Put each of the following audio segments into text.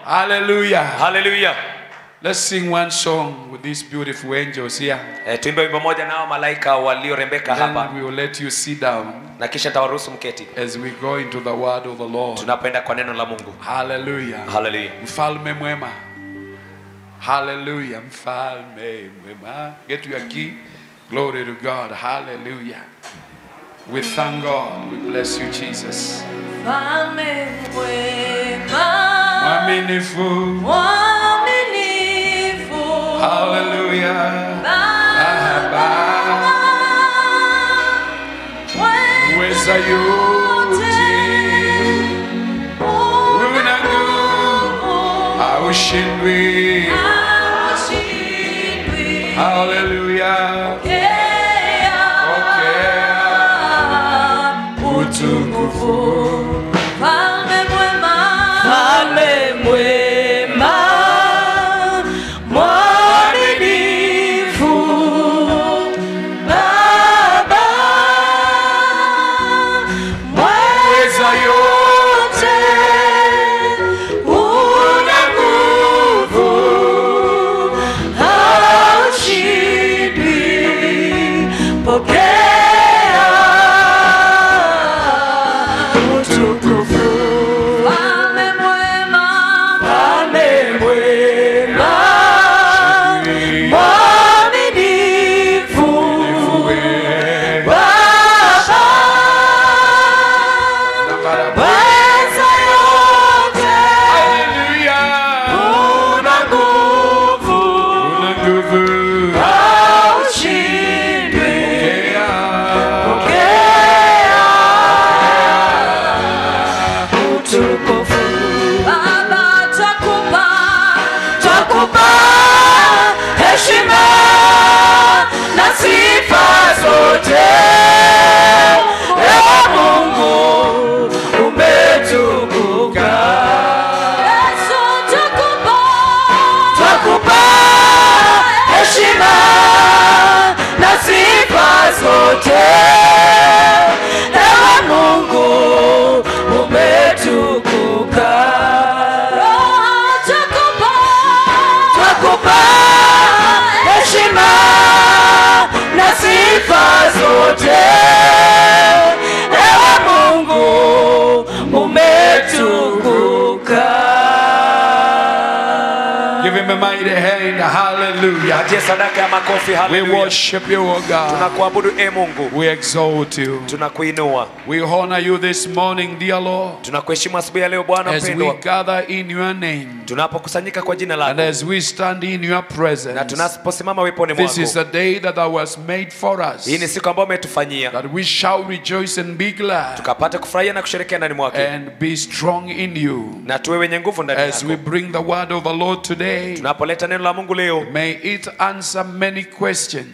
Hallelujah. Hallelujah. Let's sing one song with these beautiful angels here. Tuimbe wimbo moja nao malaika waliorembeka hapa. Then we will let you sit down. Na kisha tawaruhusu mketi. As we go into the word of the Lord. Tunapoenda kwa neno la Mungu. Hallelujah. Hallelujah. Mfalme mwema. Hallelujah. Mfalme mwema. Get your key. Glory to God. Hallelujah. We thank God. We bless you, Jesus. Mfalme mwema. Mwaminifu. Mwaminifu. Hallelujah. Baba. Weza yote. Una nguvu. Haushindwi. Hallelujah. Utukufu. Mfalme mwema. Mfalme mwema. Mwaminifu. Baba. Mweza yote. Una nguvu. Haushindwi. Pokea Give him a mighty hand. Hallelujah. We worship you, O God. We exalt you. We honor you this morning, dear Lord. As we gather in your name. And as we stand in your presence. This is the day that thou hast made for us. That we shall rejoice and be glad. And be strong in you. As we bring the word of the Lord today. May it answer many questions.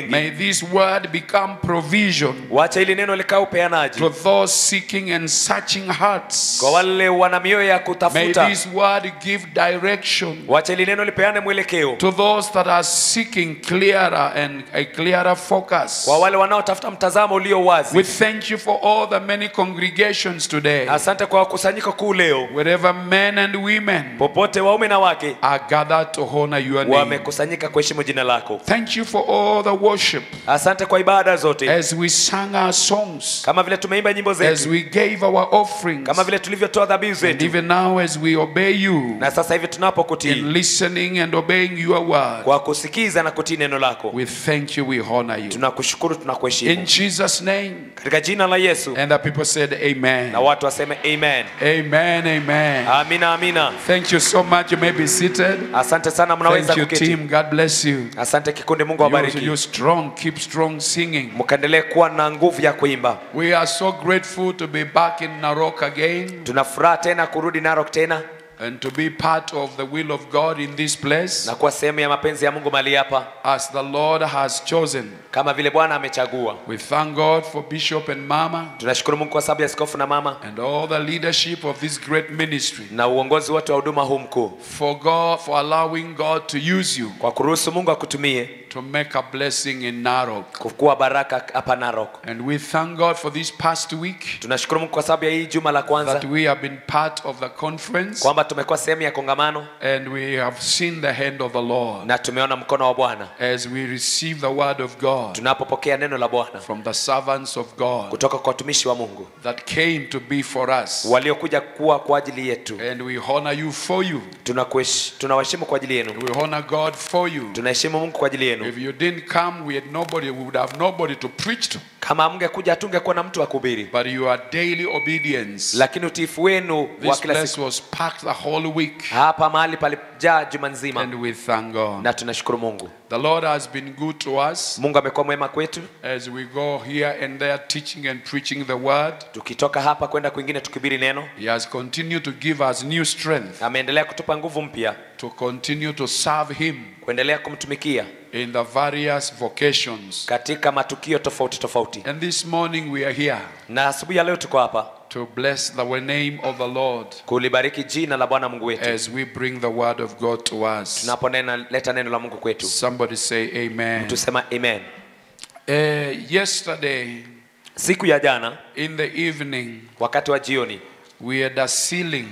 May this word become provision to those seeking and searching hearts. May this word give direction to those that are seeking clearer and a clearer focus. We thank you for all the many congregations today. Wherever men and women are gathered to honor your name. Thank you for all the worship. As we sang our songs. As we gave our offerings. And even now as we obey you. In listening and obeying your word. We thank you, we honor you. In Jesus' name. And the people said amen. Amen, amen. Thank you so much. You may be seated. Thank you, team. God bless you. You're strong. Keep strong singing. We are so grateful to be back in Narok again. And to be part of the will of God in this place. As the Lord has chosen. We thank God for Bishop and Mama. And all the leadership of this great ministry. For allowing God to use you. to make a blessing in Narok. Kuwa baraka hapa Narok. And we thank God for this past week. Tunashukuru Mungu kwa sababu ya hii juma la kwanza. That we have been part of the conference. Kwamba tumekuwa sehemu ya kongamano. And we have seen the hand of the Lord. Na tumeona mkono wa Bwana. As we receive the word of God. Tunapopokea neno la Bwana. From the servants of God. Kutoka kwa watumishi wa Mungu. That came to be for us. Waliokuja kuwa kwa ajili yetu. And we honor you for you. Tunawaheshimu kwa ajili yenu. We honor God for you. Tunaheshimu Mungu kwa ajili yenu. If you didn't come, we would have nobody to preach to. Kama mngekuja hatungekuwa na mtu wa kuhubiri. But your daily obedience. Lakini utiifu wenu wa kila siku was packed the whole week. Hapa mahali palijaa juma nzima. And we thank God. Na tunashukuru Mungu. The Lord has been good to us. Mungu amekuwa mwema kwetu. As we go here and there teaching and preaching the word. Tukitoka hapa kwenda kwingine tukihubiri neno. He has continued to give us new strength. Ameendelea kutupa nguvu mpya. To continue to serve him. Kuendelea kumtumikia. In the various vocations. Katika matukio tofauti tofauti. And this morning we are here. Na asubuhi ya leo tuko hapa. To bless the name of the Lord. Kulibariki jina la Bwana Mungu wetu. As we bring the word of God to us. Tunaponena neno la Mungu kwetu. Somebody say amen. Tusema amen. Yesterday. Siku ya jana. In the evening. Wakati wa jioni. We had a ceiling.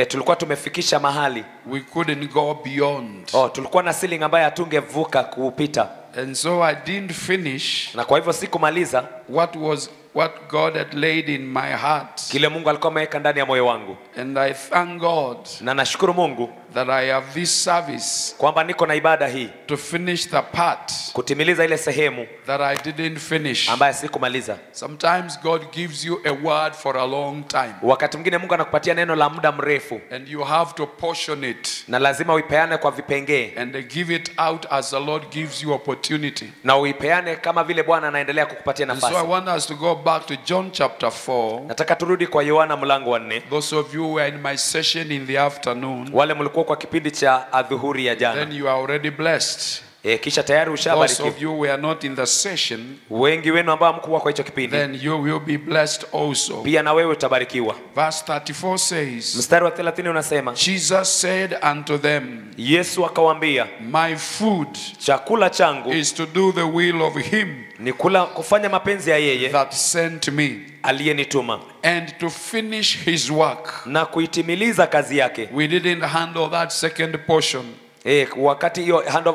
Tulikuwa tumefikisha mahali. We couldn't go beyond. Tulikuwa na ceiling ambayo hatungevuka kupita. And so I didn't finish. Na kwa hivyo sikumaliza. What God had laid in my heart. Kile Mungu alikuwa ameweka ndani ya moyo wangu. And I thank God. Na nashukuru Mungu. That I have this service. Kwamba niko na ibada hii. To finish the part. Kutimiliza ile sehemu. That I didn't finish. Ambayo sikumaliza. Sometimes God gives you a word for a long time. Wakati mwingine Mungu anakupatia neno la muda mrefu. And you have to portion it. Na lazima uipeane kwa vipengee. And give it out as the Lord gives you opportunity. Na uipeane kama vile Bwana anaendelea kukupatia nafasi. So I want us to go back to John chapter 4. Nataka turudi kwa Yohana mlango wa 4. Those of you who were in my session in the afternoon. Wale mlikuwa kwa kipindi cha adhuhuri ya jana. Then you are already blessed. Kisha tayari ushabarikiwa. Those of you who were not in the session. Wengi wenu ambao mkuwa kwa hicho kipindi. Then you will be blessed also. Pia na wewe utabarikiwa. Verse 34 says. Mstari wa 30 unasema. Jesus said unto them. Yesu akawaambia. My food. Chakula changu. Is to do the will of him. Ni kufanya mapenzi ya yeye. That sent me. Aliyenituma. And to finish his work. Na kuitimiliza kazi yake. We didn't handle that second portion. Wakati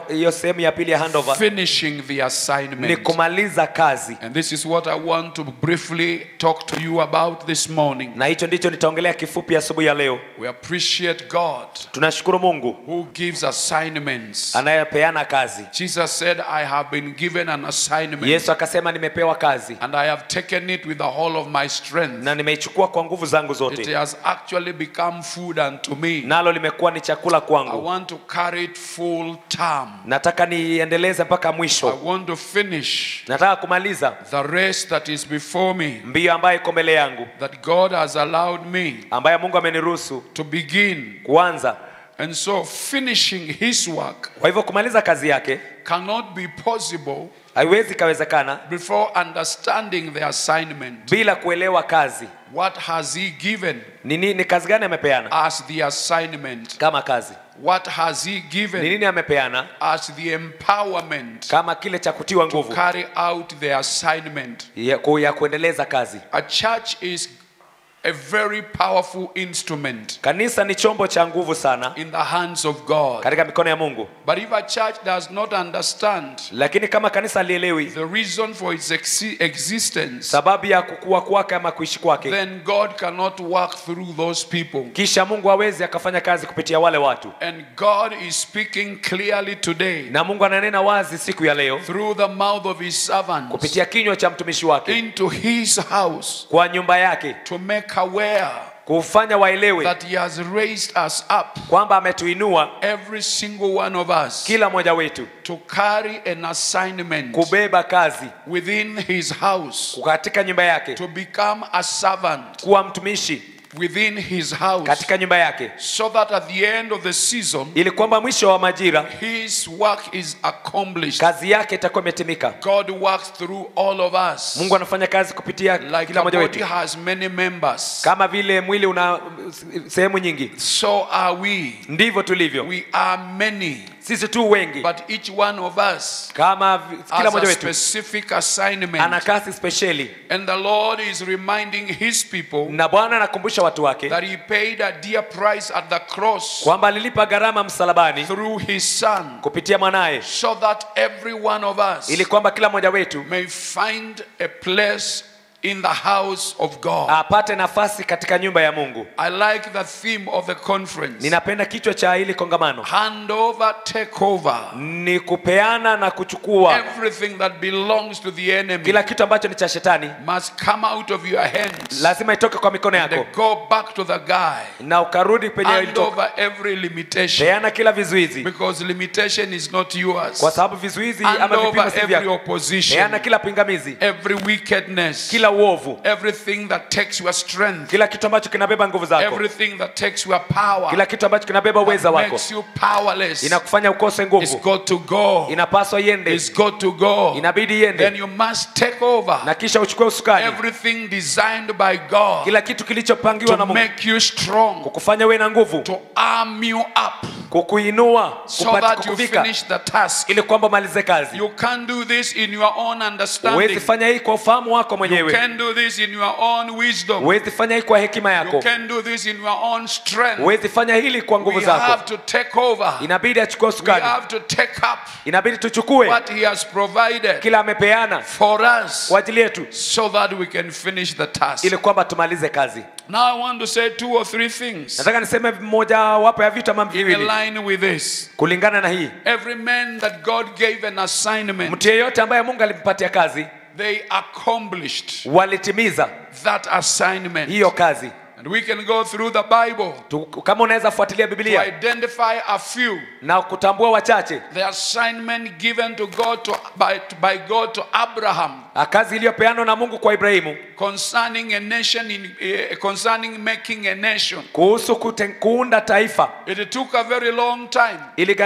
hiyo sehemu ya pili ya handover. Finishing the assignment. Ni kumaliza kazi. And this is what I want to briefly talk to you about this morning. Na hicho ndicho nitaongelea kifupi asubuhi ya leo. We appreciate God. Tunashukuru Mungu. Who gives assignments. Anayepeana kazi. Jesus said, I have been given an assignment. Yesu akasema nimepewa kazi. And I have taken it with the whole of my strength. Na nimeichukua kwa nguvu zangu zote. It has actually become food unto me. Nalo limekuwa ni chakula kwangu. I want to carry it full term. Nataka niendeleze mpaka mwisho. I want to finish. Nataka kumaliza the race that is before me. Mbio ambayo iko mbele yangu. That God has allowed me. Ambayo Mungu ameniruhusu. To begin. Kuanza. And so finishing his work. Kwa hivyo kumaliza kazi yake. Cannot be possible. Haiwezi kawezekana. Before understanding the assignment. Bila kuelewa kazi. What has he given? Ni kazi gani amepeana? As the assignment. Kama kazi. What has he given? Ni nini amepeana? As the empowerment. Kama kile cha kutiwa nguvu. To carry out the assignment. Ya kuendeleza kazi. A church is a very powerful instrument. Kanisa ni chombo cha nguvu sana. In the hands of God. Katika mikono ya Mungu. But if a church does not understand. Lakini kama kanisa halielewi. The reason for its existence. Sababu ya kukua kwake ama kuishi kwake. Then God cannot work through those people. Kisha Mungu hawezi akafanya kazi kupitia wale watu. And God is speaking clearly today. Na Mungu ananena wazi siku ya leo. Through the mouth of his servants. Kupitia kinywa cha mtumishi wake. Into his house. Kwa nyumba yake. To make aware. Kufanya waelewe. That he has raised us up. Kwamba ametuinua. Every single one of us. Kila mmoja wetu. To carry an assignment. Kubeba kazi. Within his house. Katika nyumba yake. To become a servant. Kuwa mtumishi. Within his house. Katika nyumba yake. So that at the end of the season. Ili kwamba mwisho wa majira. His work is accomplished. Kazi yake itakuwa imetimika. God works through all of us. Mungu anafanya kazi kupitia kila mmoja wetu. Like a body has many members. Kama vile mwili una sehemu nyingi. So are we. Ndivyo tulivyo. We are many. sisi tu wengi, but each one of us kama kila has mmoja a wetu specific assignment. ana kazi specially, And the Lord is reminding his people na Bwana anakumbusha watu wake that he paid a dear price at the cross kwamba alilipa gharama msalabani through his son, kupitia mwanae, so that every one of us ili kwamba kila mmoja wetu may find a place in the house of God. apate nafasi katika nyumba ya Mungu. I like the theme of the conference. Ninapenda kichwa cha hili kongamano, Hand over, take over. ni kupeana na kuchukua. Everything that belongs to the enemy Kila kitu ambacho ni cha shetani must come out of your hands lazima itoke kwa mikono and yako go back to the guy. na ukarudi penye Hand ilitoka. over every limitation, Peana kila vizuizi, because limitation is not yours. kwa sababu vizuizi Hand ama vipimo over si every vyako. opposition, Peana kila pingamizi, every wickedness, kila uovu, everything that takes your strength, kila kitu ambacho kinabeba nguvu zako, everything that takes your power, kila kitu ambacho kinabeba uweza that wako, makes you powerless. inakufanya ukose It's nguvu, got to go. inapaswa iende, It's got to go. inabidi Then iende, you must take over na kisha uchukue usukani. everything designed by God Kila kitu kilichopangiwa na to Mungu make you strong, kukufanya uwe na nguvu, to arm you up, kukuinua, so kupata that you kukuvika, finish the task. ili kwamba malize kazi. You can't do this in your own understanding. Huwezi fanya hii kwa ufahamu wako You mwenyewe, can't do this in your own wisdom. huwezi fanya hii kwa hekima You yako, can't do this in your own strength. huwezi fanya hili kwa nguvu We have zako. to take over. Inabidi achukue We usukani, have to take up inabidi tuchukue what he has provided kila amepeana for us, kwa ajili yetu, so that we can finish the task. ili kwamba tumalize kazi. Now I want to say 2 or 3 things Nataka niseme moja wapo ya vitu ama in viwili line with this. kulingana na hii. Every man that God gave an assignment, Mtu yeyote ambaye Mungu alimpatia kazi, they accomplished walitimiza that assignment. hiyo kazi. And we can go through the Bible Kama unaweza fuatilia to Biblia identify a few. na kutambua wachache, The assignment given to God by God to Abraham kazi iliyopeanwa na Mungu kwa Ibrahimu concerning a nation, concerning making a nation. kuhusu kuunda taifa, It took a very long time,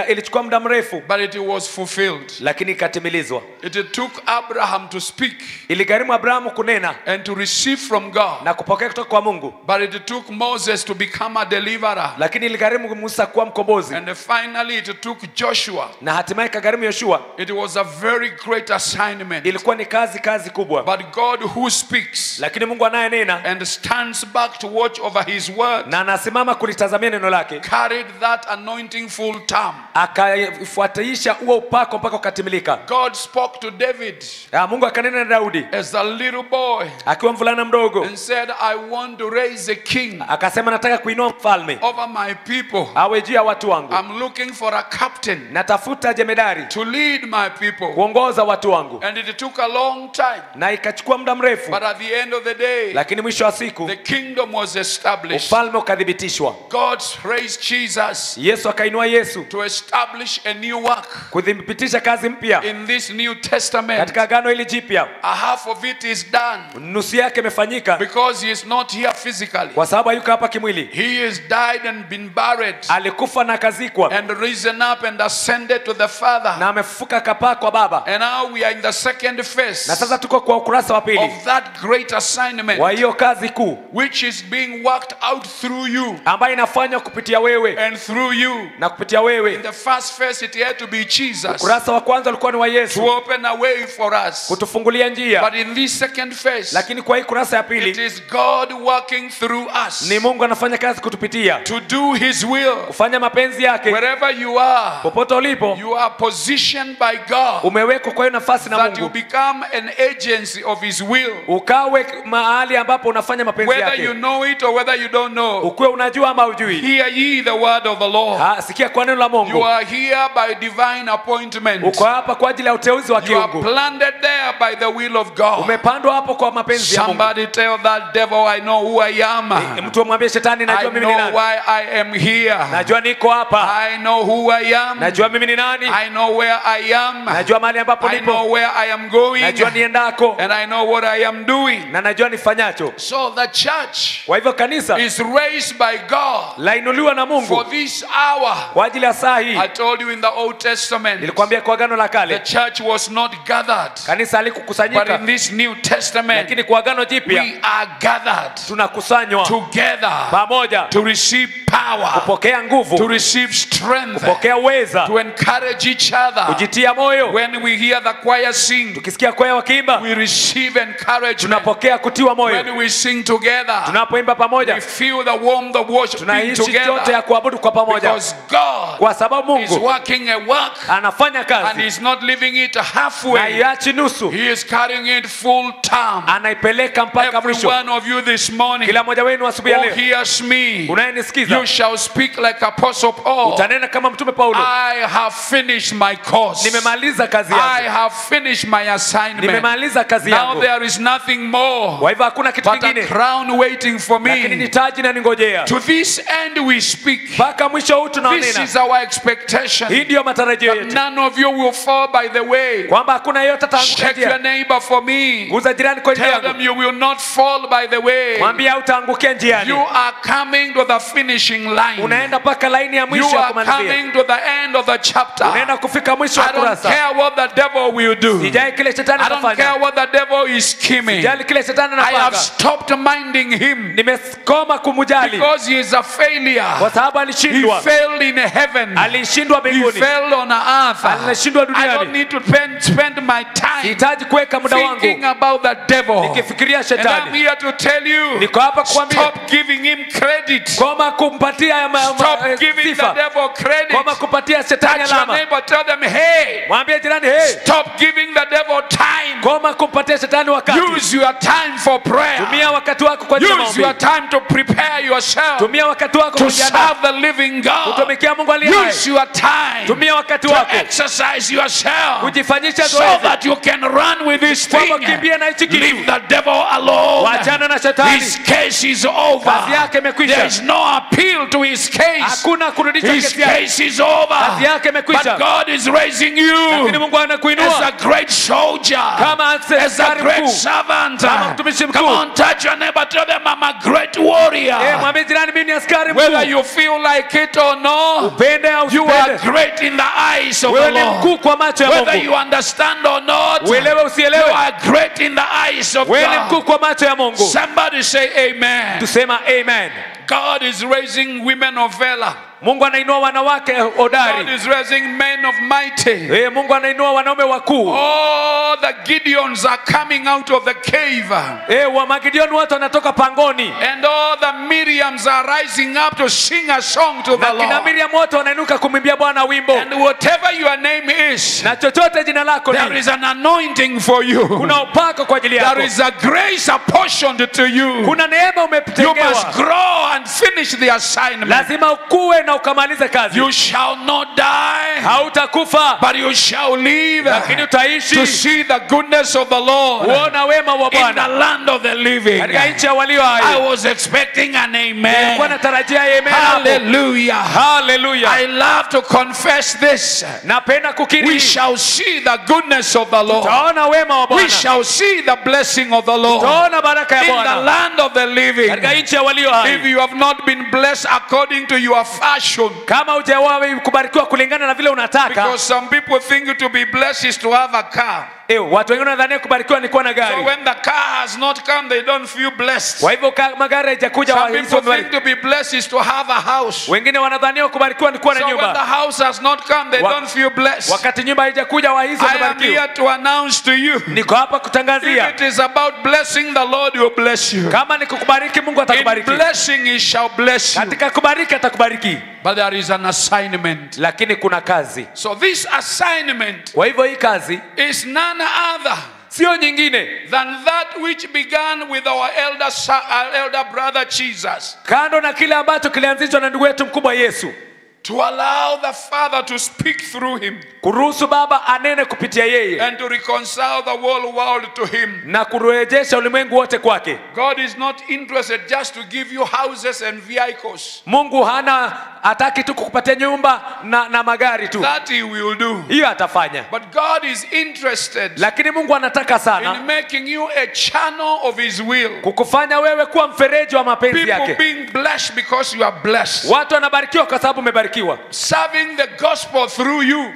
ilichukua muda mrefu, but it was fulfilled. lakini ikatimilizwa. It took Abraham to speak Iligharimu Abrahamu kunena and to receive from God, na kupokea kutoka kwa Mungu, but it took Moses to become a deliverer, lakini iligharimu Musa kuwa mkombozi, and finally it took Joshua. na hatimaye ikagharimu Yoshua. It was a very great assignment, Ilikuwa ni kazi kubwa, but God who speaks lakini Mungu anayenena and stands back to watch over his word na anasimama kulitazamia neno lake, carried that anointing full term. akaifuatisha huo upako mpaka ukatimilika. God spoke to David Mungu akanena na Daudi as a little boy akiwa mvulana mdogo, and said, I want to raise a king akasema nataka kuinua mfalme over my people. awe juu ya watu wangu, I'm looking for a captain natafuta jemedari to lead my people. kuongoza watu wangu. And it took a long time, Na ikachukua muda mrefu, but at the end of the day, lakini mwisho wa siku the kingdom was established. ufalme ukathibitishwa. God raised Jesus Yesu akainua Yesu to establish a new work kuthibitisha kazi mpya in this New Testament. katika agano hili jipya. A half of it is done Nusu yake imefanyika because he is not here physically. kwa sababu hayuko hapa kimwili. He is died and been buried Alikufa na akazikwa and risen up and ascended to the Father. na amefufuka akapaa kwa Baba, And now we are in the second na phase sasa tuko kwa ukurasa wa pili of that great assignment, wa hiyo kazi kuu which is being worked out through you ambayo inafanywa kupitia wewe and through you. na kupitia wewe. In the first phase, it had to be Jesus Ukurasa wa kwanza ulikuwa ni wa to Yesu open a way for us. kutufungulia njia, But in this second phase, lakini kwa hii kurasa ya it pili is God working through us ni Mungu anafanya kazi kutupitia to do his will. kufanya mapenzi yake. Wherever you are, Popote ulipo you are positioned by God umewekwa kwa hiyo nafasi na that you Mungu, become an agency of his will. ukawe mahali ambapo unafanya mapenzi Whether you yake, know it or whether you don't know, ukuwe unajua ama hujui. hear ye the word of the Lord. Sikia kwa neno la You Mungu. are here by divine appointment. Uko hapa kwa ajili ya uteuzi wa You are kiungu, planted there by the will of God. umepandwa hapo kwa mapenzi ya Mungu. Somebody tell that devil, I know who I am. Mtu amwambie shetani, I najua mimi ni know nani, why I am here. najua niko hapa, I know who I am. najua mimi ni nani, I know where I am. najua mahali ambapo I nipo, know where I am going. najua najua niendako, and I know what I am doing. na najua nifanyacho. So the church Kwa hivyo kanisa is raised by God lainuliwa na for Mungu this hour. kwa ajili ya saa hii. I told you in the Old Testament, Nilikwambia kwa agano la the kale church was not gathered, kanisa but halikukusanyika, in this New Testament, lakini kwa agano jipya we are gathered tunakusanywa together pamoja to receive power, kupokea to nguvu, receive strength, kupokea uweza, to encourage each other. kujitia moyo. When we hear the choir sing, Tukisikia kwaya wakiimba, we receive encouragement. tunapokea kutiwa moyo. When we sing together, Tunapoimba we pamoja, feel the warmth of worship tunaishi jote together, ya kuabudu kwa pamoja, because God kwa sababu is Mungu working a work anafanya and kazi He's not leaving it na halfway. iachi nusu, He is carrying it full term. anaipeleka mpaka Every mwisho. one of you this morning Kila mmoja wenu asubuhi ya who leo hears me, unayenisikiza, you shall speak like Apostle Paul. utanena kama mtume Paulo, I have finished my course. nimemaliza kazi I yangu, have finished my assignment. nimemaliza kazi Now yangu. there is nothing more Kwa hivyo hakuna kitu but a kingine, crown waiting for lakini me. ni taji na ningojea. To this end we speak. Mpaka mwisho huu This tunaonena. is our expectation. Hii ndio matarajio That yetu, none of you will fall by the way. kwamba hakuna yeyote ataanguka Check your njia. neighbor for me. Guza jirani kwa njia Tell them yangu, you will not fall by the way. mwambie hautaangukia njiani. You are coming to the finishing line. Unaenda mpaka laini ya You mwisho ya are kumalizia, coming to the end of the chapter. unaenda kufika mwisho wa I don't kurasa. care what the devil will do. Sijali kile shetani I don't care anafanya, what the devil is scheming. sijali kile shetani I have anapanga. stopped minding him Nimekoma kumjali because he is a failure. kwa sababu He alishindwa. failed in heaven. Alishindwa He mbinguni, failed on earth. alishindwa I don't duniani. need to spend my time Sihitaji kuweka muda thinking wangu about the devil. nikifikiria And I'm shetani. here to tell you, Niko hapa kukwambia, stop giving him credit. koma kumpatia Stop giving the sifa, devil credit. koma kupatia shetani Touch your alama. neighbor, tell them, hey, Mwambie jirani, hey, stop giving the devil time. koma kumpatia shetani wakati. Use your time for prayer. Tumia wakati wako kwa ajili ya Use your maombi. time to prepare yourself Tumia wakati wako to kujiandaa serve the living God. kutumikia Mungu aliye hai. Use your time Tumia wakati to wako exercise yourself kujifanyisha so zoezi, that you can run with this kwamba thing. kimbia na hichi Leave kitu. the devil alone. Wachana na shetani. His case is over. Kazi yake imekwisha. There is no appeal to his case. Hakuna kurudisha His kesi yake. case is over. Kazi yake imekwisha. But God is raising Lakini you Mungu as anakuinua a great soldier, kama as a askari great mkuu, servant. kama mtumishi Come mkuu. on, touch your neighbor, tell them I'm a great warrior. Mwambie jirani, mimi ni askari Whether mkuu. you feel like it or no, Upende au you are usipende, great in the eyes of the wewe ni Lord. mkuu kwa macho ya Whether Mungu. you understand or not, Uelewe you usielewe, are great in the eyes of wewe ni mkuu God. kwa macho ya Mungu. Somebody say amen. Tusema amen. God is raising women of valor. Mungu anainua wanawake God hodari. is raising men of mighty. Mungu anainua wanaume wakuu. All the Gideons are coming out of the cave. Wa Magideoni wote wanatoka pangoni. And all the Miriams are rising up to sing a song to the Na kina Lord. Miriam wote wanainuka kumwimbia Bwana wimbo. And whatever your name is, Na chochote jina lako there ni, is an anointing for you. kuna upako kwa ajili There yako. is a grace apportioned to you. Kuna neema You must umetengewa. grow and finish the assignment. Lazima ukue na ukamalize kazi. You shall not die, Hautakufa, but you shall live lakini to utaishi see the goodness of the Lord uona wema wa in the Bwana land of the living. katika nchi ya walio I hai. was expecting an Nilikuwa amen. natarajia amen hapo. Hallelujah. Hallelujah. I love to confess this. Napenda kukiri. We shall see the goodness of the Lord. Taona wema wa We Bwana. shall see the blessing of the Lord Taona baraka ya in the Bwana land of the living. katika nchi ya walio hai. If you have not been blessed according to your fashion, Kama hujawahi kubarikiwa kulingana na vile unataka, because some people think to be blessed is to have a car. watu wengine wanadhania kubarikiwa ni kuwa na So gari. when the car has not come, they don't feel blessed. Kwa hivyo kama gari haijakuja, Some wahisi people think wamebarikiwa. to be blessed is to have a house. Wengine wanadhania kubarikiwa ni kuwa na So when the nyumba. house has not come, they don't feel blessed. Wakati nyumba haijakuja, wahisi I am wamebarikiwa. here to announce to you, Niko hapa if kutangazia, it is about blessing, the Lord will bless you. kama ni kukubariki, Mungu In atakubariki. blessing, He shall bless you. Katika kubariki atakubariki. But there is an assignment. Lakini kuna kazi. So this assignment Kwa hivyo hii kazi is none other sio nyingine than that which began with our elder brother Jesus, kando na kile ambacho kilianzishwa na ndugu yetu mkubwa Yesu, To allow the Father to speak through him. Kuruhusu Baba anene kupitia yeye. And to reconcile the whole world to him. Na kurejesha ulimwengu wote kwake. God is not interested just to give you houses and vehicles. Mungu hataki tu kukupatia nyumba na magari tu. That he will do. Hiyo atafanya. But God is interested. Lakini Mungu anataka sana in making you a channel of his will. Kukufanya wewe kuwa mfereji wa mapenzi yake. People being blessed because you are blessed. Watu wanabarikiwa kwa sababu umebarikiwa. Serving the gospel through you.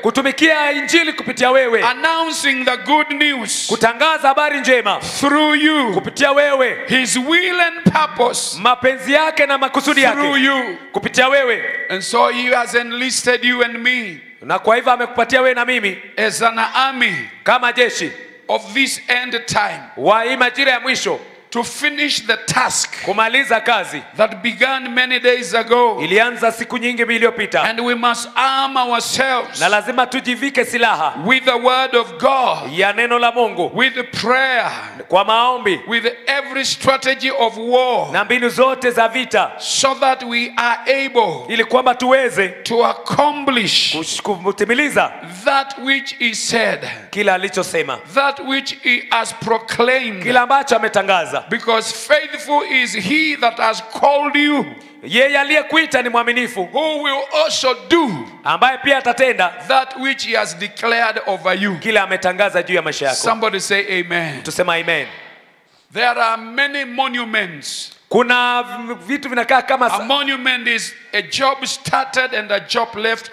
Kutumikia injili kupitia wewe. Announcing the good news. Kutangaza habari njema through you. Kupitia wewe. His will and purpose. Mapenzi yake na makusudi yake. Through you. Kupitia wewe. And so he has enlisted you and me. Na kwa hivyo amekupatia wewe na mimi as an army kama jeshi of this end time. Wa hii majira ya mwisho. To finish the task kumaliza kazi that began many days ago. Ilianza siku nyingi iliyopita. And we must arm ourselves. Na lazima tujivike silaha with the word of God. Ya neno la Mungu. With prayer. Kwa maombi. With every strategy of war. Na mbinu zote za vita. So that we are able. Ili kwamba tuweze to accomplish. Kutimiliza. That which he said. Kila alichosema. That which he has proclaimed. Kila ambacho ametangaza. Because faithful is he that has called you. Yeye aliyekuita ni mwaminifu. Who will also do. Ambaye pia atatenda. That which he has declared over you. Kila ametangaza juu ya maisha yako. Somebody say amen. Tusema amen. There are many monuments. Kuna vitu vinakaa kama a monument is a job started and a job left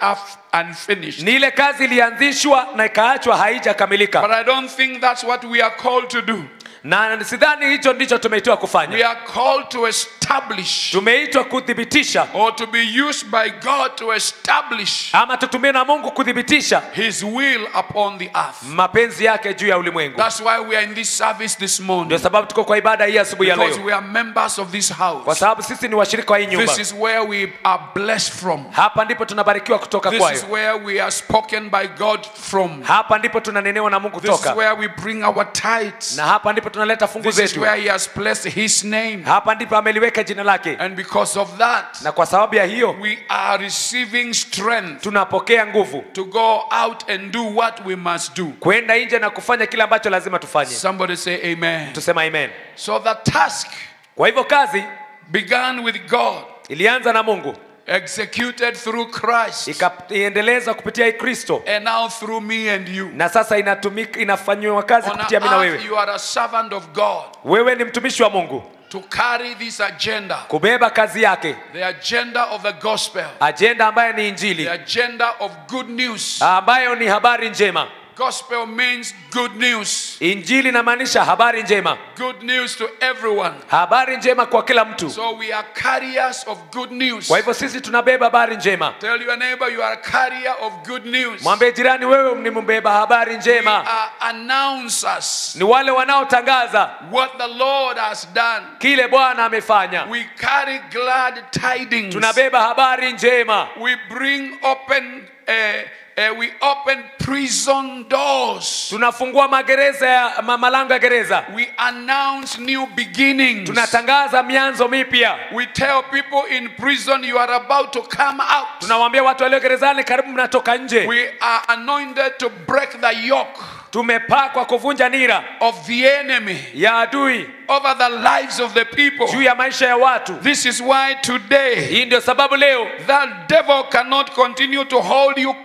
unfinished. Ni ile kazi ilianzishwa na ikaachwa haijakamilika. But I don't think that's what we are called to do. Na sidhani hicho ndicho tumeitwa kufanya. We are called to establish. Tumeitwa kudhibitisha. Or to be used by God to establish. Ama tutumie na Mungu kudhibitisha his will upon the earth. Mapenzi yake juu ya ulimwengu. That's why we are in this service this morning. Ndio sababu tuko kwa ibada hii asubuhi ya leo. Because we are members of this house. Kwa sababu sisi ni washirika wa hii nyumba. This is where we are blessed from. Hapa ndipo tunabarikiwa kutoka kwayo. This is where we are spoken by God from. Hapa ndipo tunanenewa na Mungu kutoka. This is where we bring our tithes. Na hapa ndipo tunaleta fungu zetu. This is where he has placed his name. Hapa ndipo ameliweka jina lake. And because of that, na kwa sababu ya hiyo, we are receiving strength. Tunapokea nguvu. To go out and do what we must do. Kwenda nje na kufanya kila ambacho lazima tufanye. Somebody say amen. Tusema amen. So the task, kwa hivyo kazi, began with God. Ilianza na Mungu. Executed through Christ. Ikaendeleza kupitia Kristo. And now through me and you. Na sasa inafanywa kazi kupitia mimi na wewe. You are a servant of God. Wewe ni mtumishi wa Mungu. To carry this agenda. Kubeba kazi yake. The agenda of the gospel. Agenda ambayo ni injili. The agenda of good news. Ambayo ni habari njema. Gospel means good news. Injili inamaanisha habari njema. Good news to everyone. Habari njema kwa kila mtu. So we are carriers of good news. Kwa hivyo sisi tunabeba habari njema. Tell your neighbor you are a carrier of good news. Mwambie jirani wewe ni mbeba habari njema. We are announcers. Ni wale wanaotangaza what the Lord has done. Kile Bwana amefanya. We carry glad tidings. Tunabeba habari njema. We bring we open prison doors. Tunafungua magereza ya malango ya gereza. We announce new beginnings. Tunatangaza mianzo mipya. We tell people in prison you are about to come out. Tunawaambia watu walio gerezani karibu mnatoka nje. We are anointed to break the yoke. Tumepakwa kuvunja nira of the enemy. Ya adui. Over the lives of the people. Juu ya maisha ya watu. This is why today. Hii ndio sababu leo. The devil cannot continue to hold you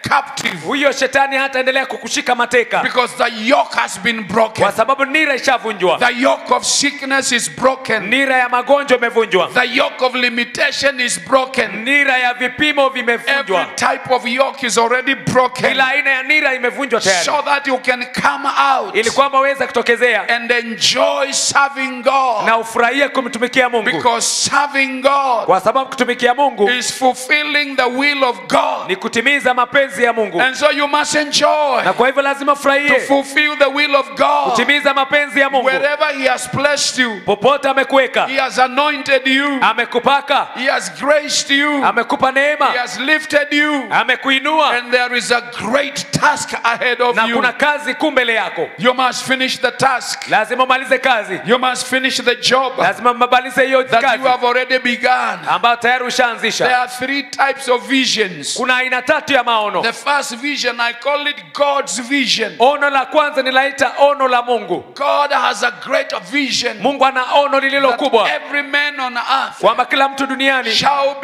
captive. Huyo shetani hataendelea kukushika mateka. Because the yoke has been broken. Kwa sababu nira ishavunjwa. The yoke of sickness is broken. Nira ya magonjwa imevunjwa. The yoke of limitation is broken. Nira ya vipimo vimevunjwa. Every type of yoke is already broken. Kila aina ya nira imevunjwa tayari. So that you can come out. Ili kwamba uweze kutokezea. And enjoy serving God. Na ufurahie kumtumikia Mungu. Because serving God. Kwa sababu kutumikia Mungu. Is fulfilling the will of God. Ni kutimiza mapenzi ya Mungu. And so you must enjoy. Na kwa hivyo lazima ufurahie. To fulfill the will of God. Kutimiza mapenzi ya Mungu. Wherever he has placed you. Popote amekuweka. He has anointed you. Amekupaka. He has graced you. Amekupa neema. He has lifted you. Amekuinua. And there is a great task ahead of you. Na kuna kazi kuu mbele yako. You must finish the task. Lazima umalize mmalize kazi. You must finish the job Lazima mmalize hiyo that kazi you have already begun. ambayo tayari There ushaanzisha. are 3 types of visions. Kuna aina 3 ya maono. The first vision, I call it God's vision. Ono la kwanza nilaita ono la Mungu. God has a great vision Mungu ana ono lililo that kubwa every man on earth kwamba kila mtu duniani shall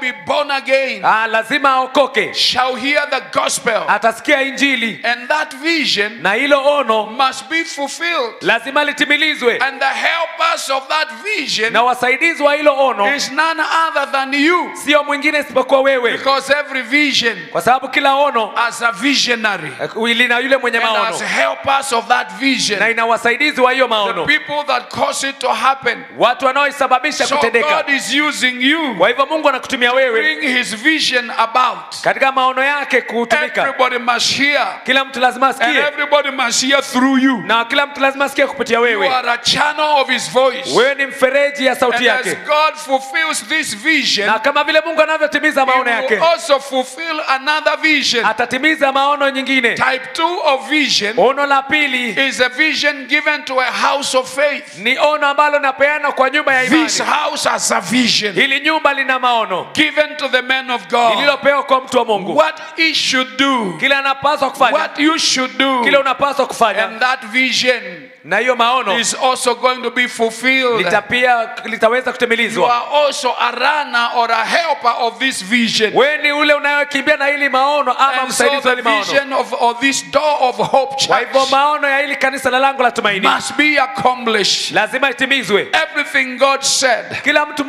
be born again, lazima aokoke, shall hear the gospel, atasikia injili, and that vision na hilo ono must be fulfilled. lazima litimilizwe, And the helpers of that vision na wasaidizi wa hilo ono is none other than you, sio mwingine isipokuwa wewe, because every vision kwa sababu kila ono as a visionary lina yule mwenye and maono as helpers of that vision, na ina wasaidizi wa hiyo the maono, people that cause it to happen. watu wanaoisababisha So kutendeka. God is using you, Kwa hivyo Mungu anakutumia wewe bring his vision about. katika maono yake kutumika. Everybody must hear, Kila mtu lazima and asikie, everybody must hear through you. na kila mtu lazima asikie kupitia You wewe. are a channel of his voice. Wewe ni mfereji ya And sauti as yake, God fulfills this vision, na kama vile Mungu anavyotimiza he maono will yake, also fulfill another vision. atatimiza maono nyingine. Type 2 of vision Ono la pili is a vision given to a house of faith. ni ono ambalo napeana kwa nyumba ya This imani. house has a vision Hili nyumba lina maono given to the man of God. lililopewa kwa mtu wa Mungu, What he should do, kile anapaswa kufanya, what you should do, kile unapaswa kufanya, and that vision na hiyo maono is also going to be fulfilled. litaweza You kutimilizwa. are also a runner or a helper of this vision. Wewe ni ule unayekimbia na hili maono ama And so msaidizi wa the hili maono. vision of this door of hope Kwa hivyo church maono ya hili kanisa la lango la tumaini must be accomplished. lazima itimizwe. Everything God said Kila kitu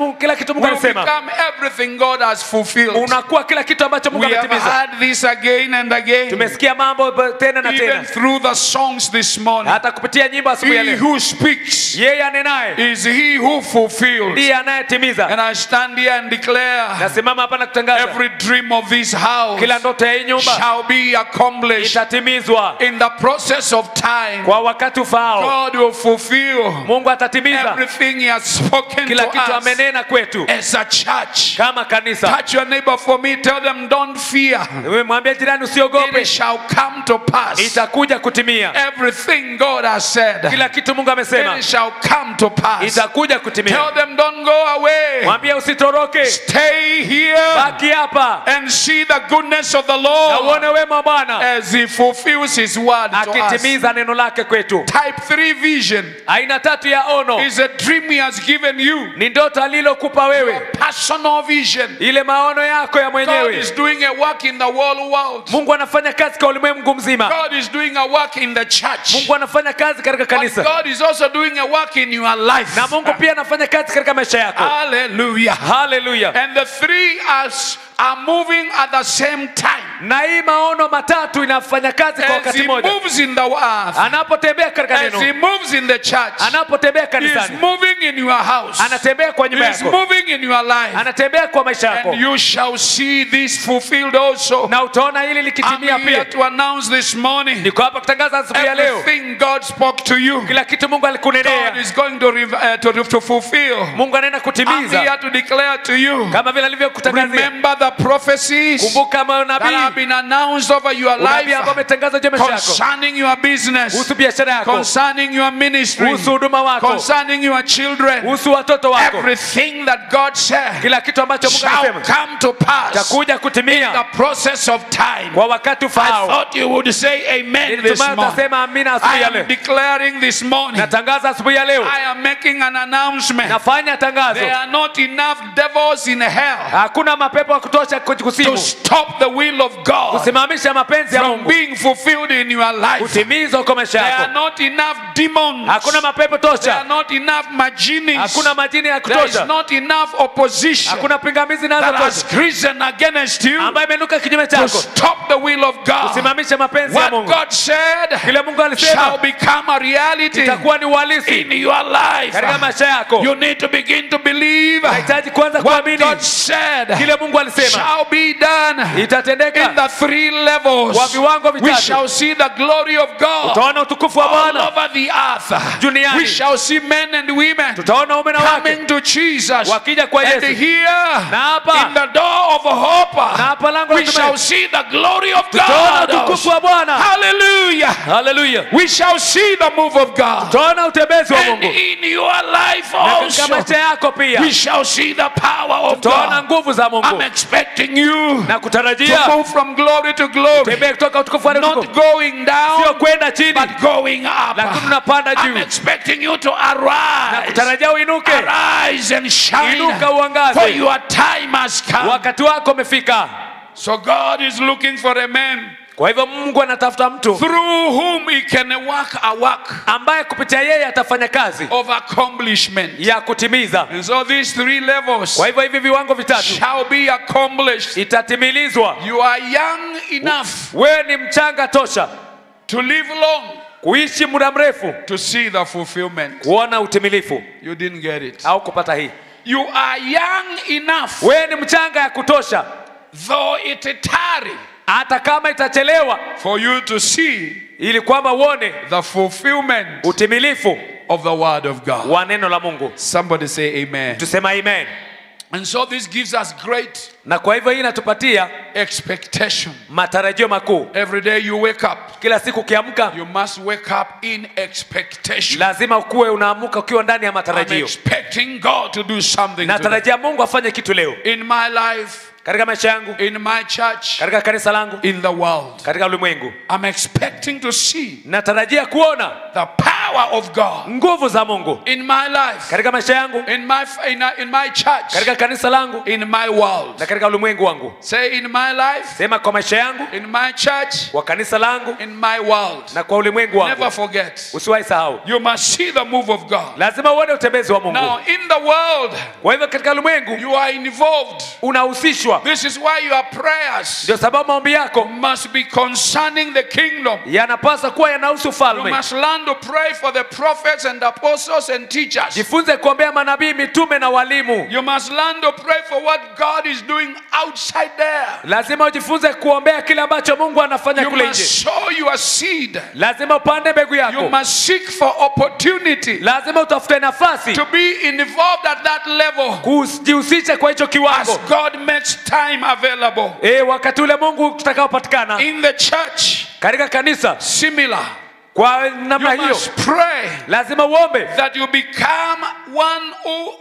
Mungu will alisema become everything God has fulfilled. unakuwa kila kitu ambacho Mungu We have ametimiza. heard this again and again, Tumesikia mambo tena na even tena, through the songs this morning. hata kupitia nyimbo asubuhi ya He leo. who speaks Yeye anenaye is he who fulfills. ndiye anayetimiza. And I stand here and declare, Nasimama hapa na kutangaza every dream of this house kila ndoto ya hii nyumba shall be accomplished itatimizwa in the process of time. kwa wakati ufaao. God will fulfill Mungu atatimiza everything he has spoken kila to kitu us amenena kwetu as a church. kama kanisa. Touch your neighbor for me. Tell them, don't fear. Wewe mwambie jirani usiogope, It shall come to pass. itakuja kutimia. Everything God has said, Kila kitu Mungu amesema it shall come to pass. itakuja kutimia. Tell them, don't go away. Mwambie usitoroke, Stay here baki hapa and see the goodness of the na Lord uone wema wa Bwana as he fulfills his word to us. akitimiza neno lake kwetu. Type 3 vision Aina 3 ya ono is a dream he has given you. ni ndoto alilokupa wewe, Personal vision. ile maono yako ya God mwenyewe. is doing a work in the whole world. Mungu anafanya kazi kwa ulimwengu mzima. God is doing a work in the church. Mungu anafanya kazi katika But kanisa, God is also doing a work in your life. na Mungu pia anafanya kazi katika maisha yako. Hallelujah. Haleluya! And the 3 are moving at the same time. Na hii maono matatu inafanya kazi kwa As wakati he mmoja. moves in the earth, Anapotembea katika as he neno, moves in the church, anapotembea he is kanisani, moving in your house. anatembea kwa He nyumba is yako, moving in your life. anatembea kwa maisha yako, And you shall see this fulfilled also. na utaona hili I'm likitimia here pia. to announce this morning, Niko hapa kutangaza asubuhi ya leo, everything God spoke to you, kila kitu Mungu God alikunenea, is going to fulfill. Mungu anaenda I'm kutimiza here to declare to you, kama vile alivyokutangazia. remember the prophecies Kumbuka that have manabii, been announced over your unabii ambao life umetangazwa juu ya maisha yako, concerning your business, kuhusu biashara yako, concerning your ministry, kuhusu huduma wako, concerning your children. kuhusu watoto wako. Everything that God said Kila kitu ambacho Mungu shall anasema come to pass takuja the kutimia process of time. kwa wakati I ufaao. thought you would say amen this Nilitumai morning. utasema amina I asubuhi ya am leo. declaring this morning, Natangaza asubuhi ya leo, I am making an announcement. nafanya tangazo, There are not enough devils in hell hakuna mapepo ya kutosha to kusimu stop the will of God kusimamisha mapenzi ya from Mungu being fulfilled in your life. kutimizwa kwa maisha There are yako. not enough demons. Hakuna mapepo There are tosha, not enough magicians. hakuna majini ya There is kutosha, not enough opposition hakuna pingamizi nazo that has tosha risen against you ambayo imenuka kinyume to chako stop the will of God. kusimamisha mapenzi ya What Mungu. God said Kile Mungu shall alisema become a reality itakuwa ni uhalisi in your life. katika maisha yako. You need to begin to believe Unahitaji kuanza what kuamini God said kile Mungu alisema shall be done in itatendeka the 3 levels. kwa viwango We vitatu. shall see the glory of God Tutaona utukufu wa all Bwana over the earth. duniani. We shall see men and women Tutaona waume na wake coming to Jesus wakija kwa and Yesu, here na hapa in the door of hope. Na hapa lango la We shall see the glory of tutaona God. utukufu wa Bwana. Hallelujah. Hallelujah. We shall see the move of God. Tutaona utembezi wa And Mungu. in your life Na katika also, maisha yako pia we shall see the power of tutaona God. nguvu za I'm Mungu. expecting you Na to kutarajia move from glory to glory. tembea kutoka utukufu hadi Not utukufu. going Sio down, kwenda chini, but going up. lakini unapanda I'm juu. expecting you to Na arise. kutarajia uinuke. Arise and shine. Inuka uangaze. For your time has come. Wakati wako umefika. So God is looking for a man Kwa hivyo Mungu anatafuta mtu through whom he can work a work ambaye kupitia yeye atafanya kazi of accomplishment. ya kutimiza. And so these three levels Kwa hivyo hivi viwango vitatu shall be accomplished. itatimilizwa. You are young enough Wewe ni mchanga tosha to live long kuishi muda mrefu to see the fulfillment. kuona utimilifu You didn't get it. au kupata hii. You are young enough, Wewe ni mchanga ya kutosha though it tarry, hata kama itachelewa, for you to see ili kwamba uone the fulfillment utimilifu of the word of God. wa neno la Mungu. Somebody say amen. Tusema amen. And so this gives us great Na kwa hivyo hii inatupatia expectation. matarajio makuu. Every day you wake up, Kila siku ukiamka you must wake up in expectation. lazima ukuwe unaamuka ukiwa ndani ya I'm matarajio. expecting God to do something today. Natarajia Mungu afanye kitu leo In my life, katika maisha yangu, in my church, katika kanisa langu, in the world. katika ulimwengu. I'm expecting to see Natarajia kuona the power of God nguvu za Mungu in my life, katika maisha yangu, in my church, katika kanisa langu in my world. na katika ulimwengu wangu. Say in my life, Sema kwa maisha yangu, in my church, kwa kanisa langu in my world. na kwa ulimwengu wangu. Never forget. Usiwahi sahau. You must see the move of God. Lazima uone utembezi wa Mungu. Now in the world, Kwa hivyo katika ulimwengu you are involved. unahusishwa. This is why your prayers Ndio sababu maombi yako must be concerning the kingdom. yanapaswa kuwa yanahusu You ufalme. must learn to pray for the prophets and apostles and teachers. Jifunze kuombea manabii, mitume na walimu. You must learn to pray for what God is doing outside there. Lazima ujifunze kuombea kile ambacho Mungu anafanya You kule must nje. sow your seed. Lazima upande mbegu You yako. must seek for opportunity Lazima utafute nafasi to be involved at that level kujihusisha kwa hicho as kiwango. God makes time available. Wakati ule Mungu tutakaopatikana In the church, katika kanisa similar. kwa namna You hiyo, must pray lazima uombe that you become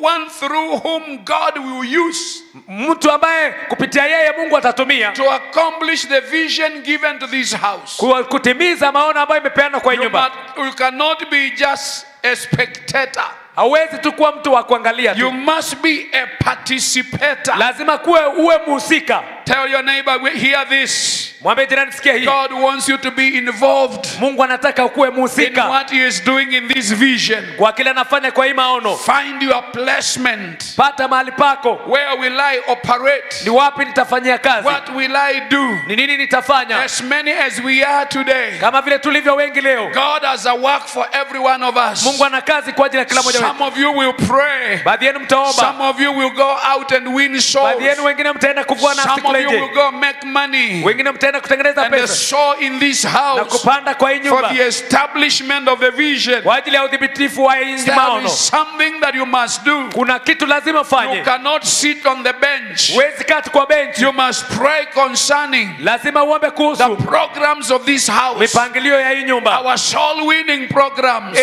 one through whom God will use mtu ambaye kupitia yeye Mungu atatumia to accomplish the vision given to this house. kutimiza maono ambayo imepeanwa kwa hii nyumba. You cannot be just a spectator. Hauwezi tu kuwa mtu wa kuangalia You tu. must be a participator. Lazima uwe mhusika. Tell your neighbor, hear this. Mwambie jirani, sikia hii. God wants you to be involved Mungu anataka ukuwe in mhusika what he is doing in this vision. kwa kile anafanya kwa hii maono. Find your placement. Pata mahali pako. Where will I operate? Ni wapi nitafanyia kazi? What will I do? Ni nini nitafanya? As many as we are today, Kama vile tulivyo wengi leo, God has a work for every one of us. Mungu ana kazi kwa ajili ya kila mmoja wetu. Some of you will pray. Baadhi yenu mtaomba. Some of you will go out and win souls. Baadhi yenu wengine mtaenda kuvua nafsi Some of kule you will nje. go make money Wengine mtaenda kutengeneza and the pesa sow in this na house kupanda kwa hii for nyumba the establishment of the vision. kwa ajili ya udhibitifu wa hii There maono. is something that you must do. Kuna kitu lazima You ufanye. cannot sit on the bench. Huwezi kaa tu kwa benchi. You must pray concerning Lazima uombe the kuhusu programs of this house. mipangilio ya hii nyumba. Our soul winning programs.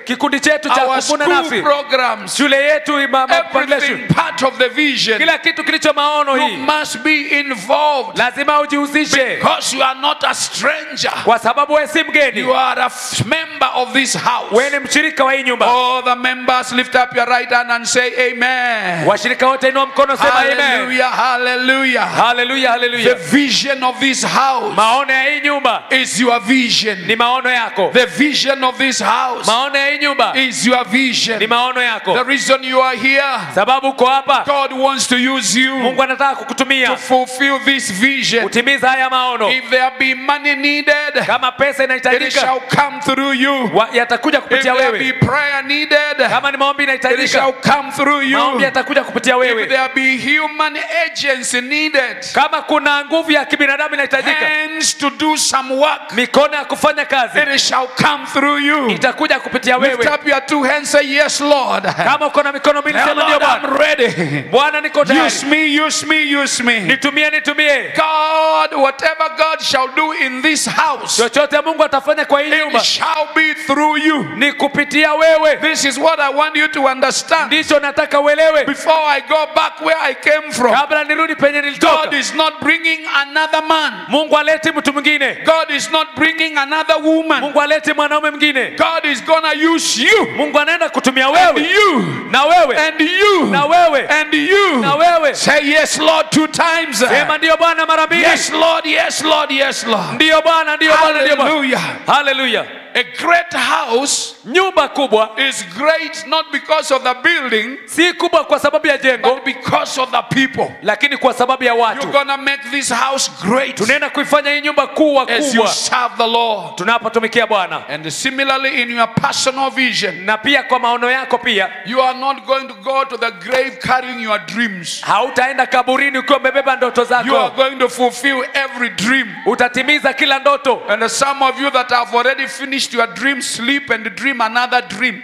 Kikundi chetu cha Our kuvuna school nafsi. programs. Shule yetu mapangilio shule. Everything part of the vision. Kila kitu kilicho maono You hii. must be involved Lazima ujihusishe because you are not a stranger. kwa sababu wewe si mgeni. You are a member of this house. Wewe ni mshirika wa hii nyumba. All the members lift up your right hand and say amen. Washirika wote inua mkono, sema amen. Hallelujah, hallelujah. Hallelujah, The hallelujah. vision of this house Maono ya hii nyumba is your vision. ni maono yako. The vision of this house Maono ya hii nyumba is your vision. ni maono The yako. reason you are here, Sababu uko hapa, God wants to use you Mungu anataka kukutumia to fulfill this vision. kutimiza haya maono. If there be money needed, Kama pesa it inahitajika, shall come through you. yatakuja If kupitia there wewe. be prayer needed, Kama ni maombi it inahitajika, shall come through maombi you. yatakuja kupitia If wewe. there be human agency needed, Kama kuna nguvu ya kibinadamu inahitajika, hands to do some work, mikono ya kufanya kazi, it shall come through you. itakuja kupitia Lift wewe. up your two hands, say yes, Lord. Kama uko na mikono mbili, Hey, sema ndio Lord, I'm Bwana. ready. Bwana niko tayari. Use me, use me, use me. Nitumie, nitumie. God, whatever God shall do in this house, Chochote Mungu atafanya kwa hii it nyumba shall be through you. ni kupitia wewe. This is what I want you to understand. Ndicho nataka uelewe. Before I go back where I came from, Kabla nirudi penye God nilitoka, is not bringing another man. Mungu aleti mtu mwingine. God is not bringing another woman. Mungu aleti mwanaume mwingine. God is gonna use you. Mungu anaenda kutumia And wewe you. na wewe And you. na wewe And you. na wewe. Say yes, Lord, 2 times. Sema ndio Bwana mara mbili. Yes, Lord, yes, Lord, yes, Lord. Ndio Bwana, ndio Bwana, ndio Bwana. Hallelujah. Hallelujah. A great house Nyumba kubwa is great not because of the building, si kubwa kwa sababu ya jengo, but because of the people. lakini kwa sababu ya You're watu. gonna make this house great Tunaenda kuifanya hii nyumba kuwa as you kubwa serve the Lord. tunapotumikia Bwana. And similarly in your personal vision, Na pia kwa maono yako pia, you are not going to go to the grave carrying your dreams. hautaenda kaburini ukiwa umebeba ndoto You are zako. going to fulfill every dream. Utatimiza kila ndoto. And some of you that have already finished your dream, sleep and dream another dream.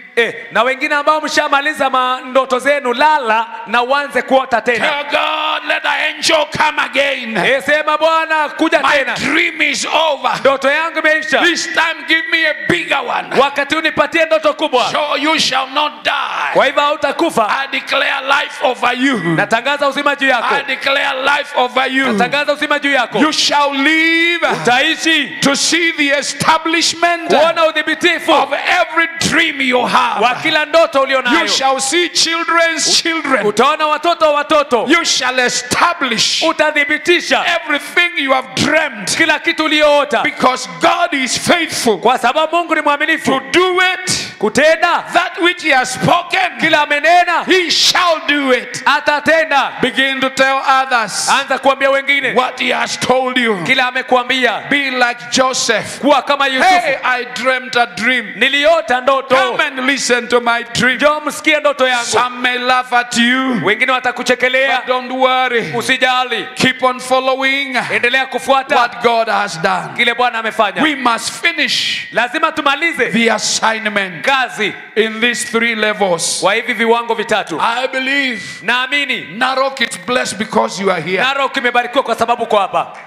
Na wengine ambao mshamaliza ndoto zenu, lala na uanze kuota tena. Tell God, let the angel come again. Sema Bwana, kuja My tena. dream is over. Ndoto yangu imeisha. This time give me a bigger one. Wakati unipatie ndoto kubwa. So you shall not die. Kwa hivyo hautakufa. I declare life over you. Natangaza uzima juu yako. I declare life over you. Natangaza uzima juu yako. You shall live Utaishi to see the establishment kuona udhibitifu of every dream you wa have. kila ndoto ulionayo. You shall see children's children. Utaona watoto wa watoto. You shall establish Utadhibitisha everything you have dreamt, kila kitu ulioota, because God is faithful kwa sababu Mungu ni to mwaminifu do it. kutenda That which he has spoken, kila amenena, he shall do it. atatenda. Begin to tell others Anza kuambia wengine what he has told you. kila amekuambia. Be like Joseph. Kuwa kama Hey, Yusufu, I dreamt a dream. niliota ndoto. Come and listen to my dream. Njoo msikie ndoto yangu. Some may laugh at you, Wengine watakuchekelea. but don't worry. Usijali, Keep on following endelea kufuata what God has done. kile Bwana amefanya. We must finish Lazima tumalize the assignment kazi in these 3 levels. kwa hivi viwango vitatu. I believe Naamini Narok is blessed because you are here. Narok imebarikiwa kwa sababu uko hapa.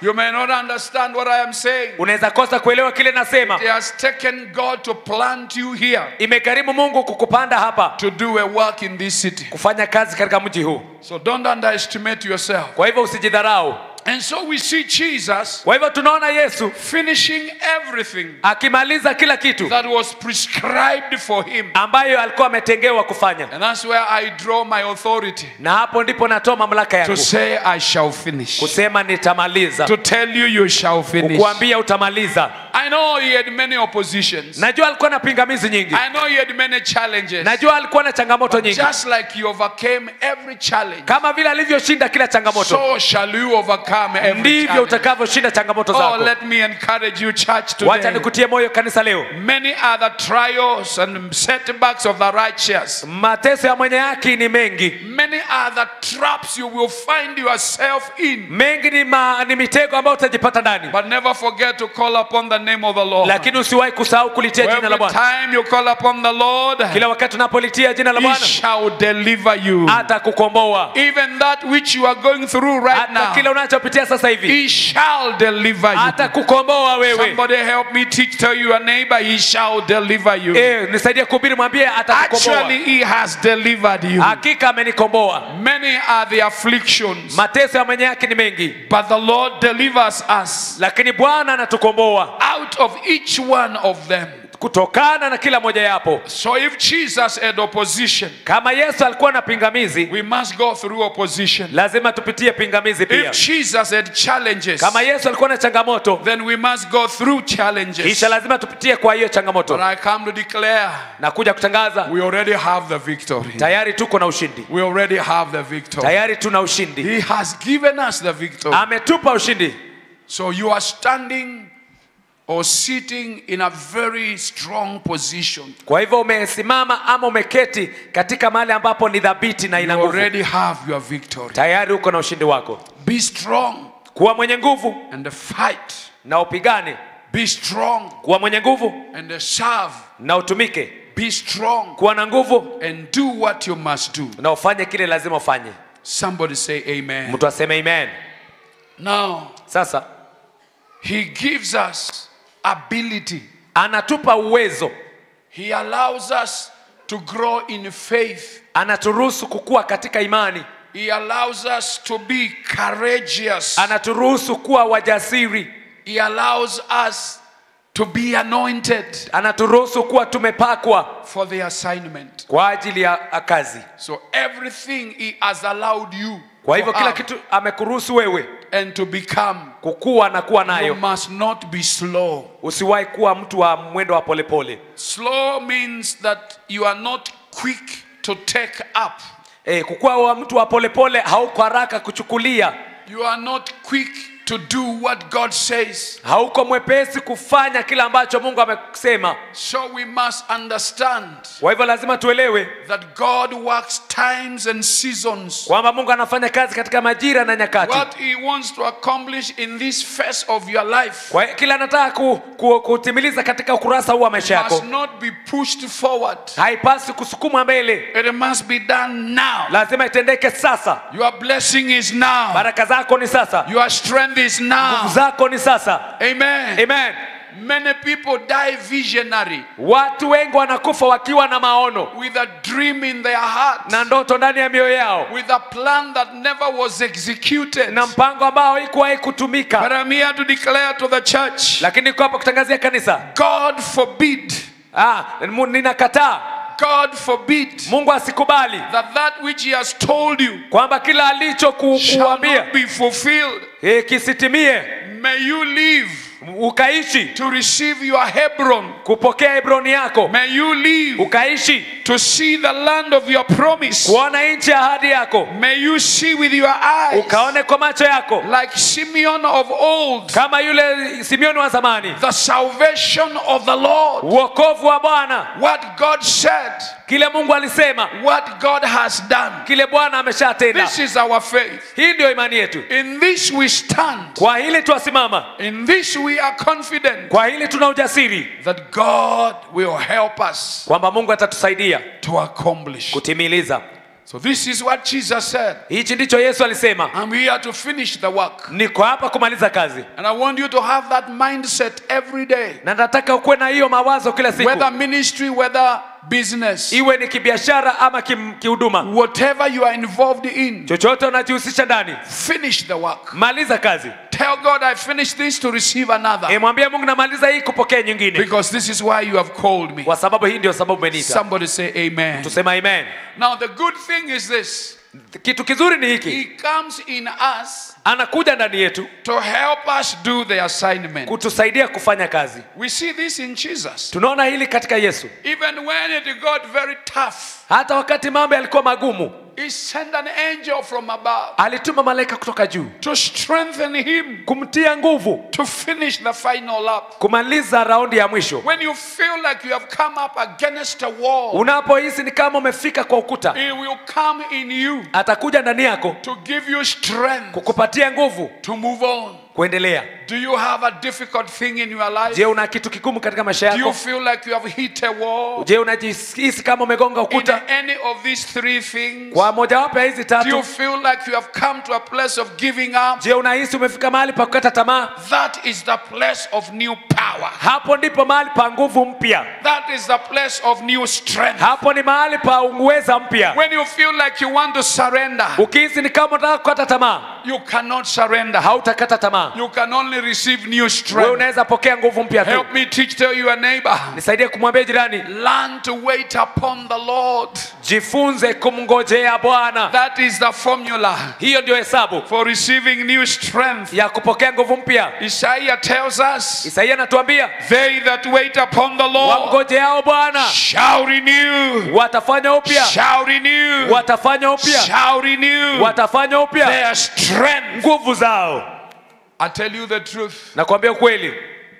You may not understand what I am saying. Unaweza kosa kuelewa kile nasema. It has taken God to plant you here Imekarimu Mungu kukupanda hapa to do a work in this city. kufanya kazi katika mji huu. So don't underestimate yourself. Kwa hivyo usijidharau. And so we see Jesus Kwa hivyo tunaona Yesu finishing everything akimaliza kila kitu that was prescribed for him. ambayo alikuwa ametengewa kufanya. And that's where I draw my authority Na hapo ndipo natoa mamlaka to yangu say I shall finish. kusema nitamaliza, To tell you you shall finish. kukuambia utamaliza. I know he had many oppositions. Najua alikuwa na pingamizi nyingi. I know he had many challenges. Najua alikuwa na changamoto nyingi. Just like he overcame every challenge, Kama vile alivyoshinda kila changamoto, so shall you overcome every ndivyo challenge. utakavyoshinda changamoto Oh, zako. let me encourage you, church, Wacha today. nikutie moyo kanisa leo. Many are the trials and setbacks of the righteous. Mateso ya mwenye haki ni mengi. Many are the traps you will find yourself in. Mengi ni mitego ambayo utajipata ndani. But never forget to call upon the name of the Lord. Lakini usiwahi kusahau kulitia jina la Every Bwana. time you call upon the Lord, Kila wakati unapolitia jina la he Bwana, shall deliver you. atakukomboa. Even that which you are going through right Hata kile now, unachopitia sasa hivi, he shall deliver you. atakukomboa wewe. Somebody help me tell your neighbor, he shall deliver you. Nisaidie kuhubiri, mwambie atakukomboa. Actually, he has delivered you. Hakika amenikomboa. Many are the afflictions, Mateso ya mwenye haki ni mengi, but the Lord delivers us lakini Bwana anatukomboa out of each one of them. kutokana na kila moja yapo. So if Jesus had opposition, Kama Yesu alikuwa na pingamizi, we must go through opposition. lazima tupitie pingamizi pia. If Jesus had challenges, Kama Yesu alikuwa na changamoto, then we must go through challenges. kisha lazima tupitie kwa hiyo changamoto. But I come to declare, Na kuja kutangaza, we already have the victory. tayari tuko na ushindi. We already have the victory. Tayari tuna ushindi. He has given us the victory. Ametupa ushindi. So you are standing or sitting in a very strong position. Kwa hivyo umesimama ama umeketi katika mahali ambapo ni dhabiti na You ina nguvu. already have your victory. Tayari uko na ushindi wako. Be strong Kuwa mwenye nguvu and fight. na upigane. Be strong Kuwa mwenye nguvu and serve. na utumike. Be strong Kuwa na nguvu and do what you must do. na ufanye kile lazima ufanye. Somebody say amen. Mtu aseme amen. Now, Sasa he gives us ability. anatupa uwezo. He allows us to grow in faith. Anaturuhusu kukua katika imani. He allows us to be courageous. Anaturuhusu kuwa wajasiri. He allows us to be anointed Anaturuhusu kuwa tumepakwa for the assignment. kwa ajili ya kazi. So everything he has allowed you Kwa hivyo to kila have kitu amekuruhusu wewe and to become, kukua na kuwa you nayo. must not be slow. Usiwahi kuwa mtu wa mwendo wa polepole. Slow means that you are not quick to take up. Kukua wa mtu wa polepole hauko haraka kuchukulia. You are not quick to do what God says. Hauko mwepesi kufanya kila ambacho Mungu amesema. So we must understand Kwa hivyo lazima tuelewe that God works times and seasons. kwamba Mungu anafanya kazi katika majira na nyakati. What he wants to accomplish in this phase of your life Kwa kila anataka kutimiliza katika ukurasa huu wa maisha yako, must not be pushed forward. haipaswi kusukumwa mbele. It must be done now. Lazima itendeke sasa. Your blessing is now. Baraka zako ni sasa. Your strength is Nguvu now. zako ni sasa. Amen. Amen. Many people die visionary Watu wengi wanakufa wakiwa na maono with a dream in their heart, na ndoto ndani ya mioyo yao with a plan that never was executed. na mpango ambao haikuwahi kutumika. But I'm here to declare to the church, Lakini niko hapa kutangazia kanisa, God forbid, ninakataa. God forbid Mungu asikubali that which he has told you kwamba kila alicho shall kuambia not be fulfilled. kisitimie. May you live Ukaishi to receive your Hebron. kupokea Hebroni yako. May you live Ukaishi to see the land of your promise. kuona nchi ya ahadi yako. May you see with your eyes, Ukaone kwa macho yako like Simeon of old, kama yule Simeoni wa zamani, the salvation of the Lord. uokovu wa Bwana, What God said, kile Mungu alisema, what God has done. kile Bwana ameshatenda. This is our faith. Hii ndio imani yetu. In this we stand. Kwa hili tuasimama, In this we are confident kwa hili tuna ujasiri that God will help us kwamba Mungu atatusaidia to accomplish. kutimiliza. So this is what Jesus said. Hichi ndicho Yesu alisema, I'm here to finish the work. niko hapa kumaliza kazi. And I want you to have that mindset every day. Na nataka ukuwe na hiyo mawazo kila siku. Whether ministry, whether business, Iwe ni kibiashara ama kihuduma. whatever you are involved in, Chochote unajihusisha ndani, finish the work. maliza kazi. Tell God, I finished this to receive another. Mwambie Mungu namaliza hii kupokea nyingine. Because this is why you have called me. Kwa sababu hii ndio sababu umeniita. Somebody say amen. Tusema amen. Now the good thing is this. Kitu kizuri ni He hiki. comes in us Anakuja ndani yetu to help us do the assignment. kutusaidia kufanya kazi. We see this in Jesus. Tunaona hili katika Yesu. Even when it got very tough, Hata wakati mambo yalikuwa magumu, he sent an angel from above alituma malaika kutoka juu to strengthen him kumtia nguvu to finish the final lap. kumaliza raundi ya mwisho. When you feel like you have come up against a wall, Unapohisi ni kama umefika kwa ukuta, he will come in you atakuja ndani yako to give you strength kukupatia nguvu to move on. kuendelea. Do you have a difficult thing in your life? Je, una kitu kigumu katika maisha Do you yako? feel like you have hit a wall? Je, unajihisi kama umegonga In ukuta? any of these three things? Kwa mojawapo ya hizi Do you tatu, feel like you have come to a place of giving up? je, unahisi umefika mahali pa kukata tamaa? That is the place of new power. Hapo ndipo mahali pa nguvu mpya. That is the place of new strength. Hapo ni mahali pa uweza mpya. When you feel like you want to surrender, Ukihisi ni kama unataka kukata tamaa, You cannot surrender. hautakata tamaa. You can only receive new Wewe strength. unaweza pokea nguvu mpya tu. Help me tell your neighbor. Nisaidie kumwambia jirani, Learn to wait upon the Lord. jifunze kumngojea Bwana. That is the formula Hiyo ndio hesabu for receiving new strength. ya kupokea nguvu mpya. Isaiah tells us, Isaia anatuambia, they that wait upon the Lord wamngojeao Bwana shall renew. watafanya upya, Shall renew. watafanya upya, Shall renew watafanya upya their strength. nguvu zao. I tell you the truth. Nakwambia ukweli,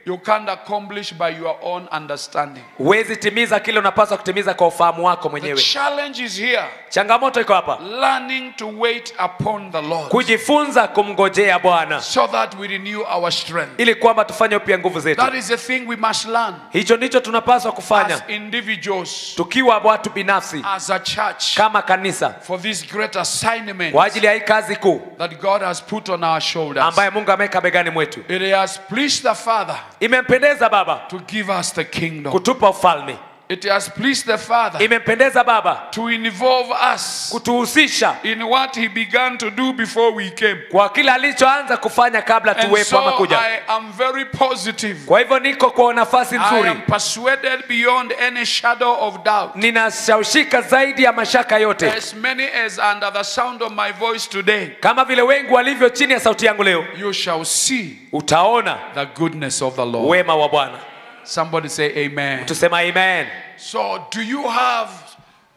You can't accomplish by your own understanding. huwezi timiza kile unapaswa kutimiza kwa ufahamu wako The mwenyewe. challenge is here. Changamoto iko hapa, Learning to wait upon the Lord kujifunza kumngojea Bwana so that we renew our strength. ili kwamba tufanye upya nguvu zetu. That is the thing we must learn Hicho ndicho tunapaswa kufanya as individuals, tukiwa watu binafsi, as a church, kama kanisa, for this great assignment kwa ajili ya hii kazi kuu that God has put on our shoulders. ambaye Mungu ameweka begani mwetu. It has pleased the Father Imempendeza Baba to give us the kingdom. kutupa ufalme. It has pleased the Father Imempendeza Baba to involve us kutuhusisha in what He began to do before we came. kwa kila alichoanza kufanya kabla And tuwepo ama so kuja. I am very positive. Kwa hivyo niko kwa nafasi I nzuri, am persuaded beyond any shadow of doubt. ninashawishika zaidi ya mashaka yote, As many as under the sound of my voice today, kama vile wengi walivyo chini ya sauti yangu leo, you shall see utaona the goodness of the Lord. wema wa Bwana. Somebody say amen. Tusema amen. So do you have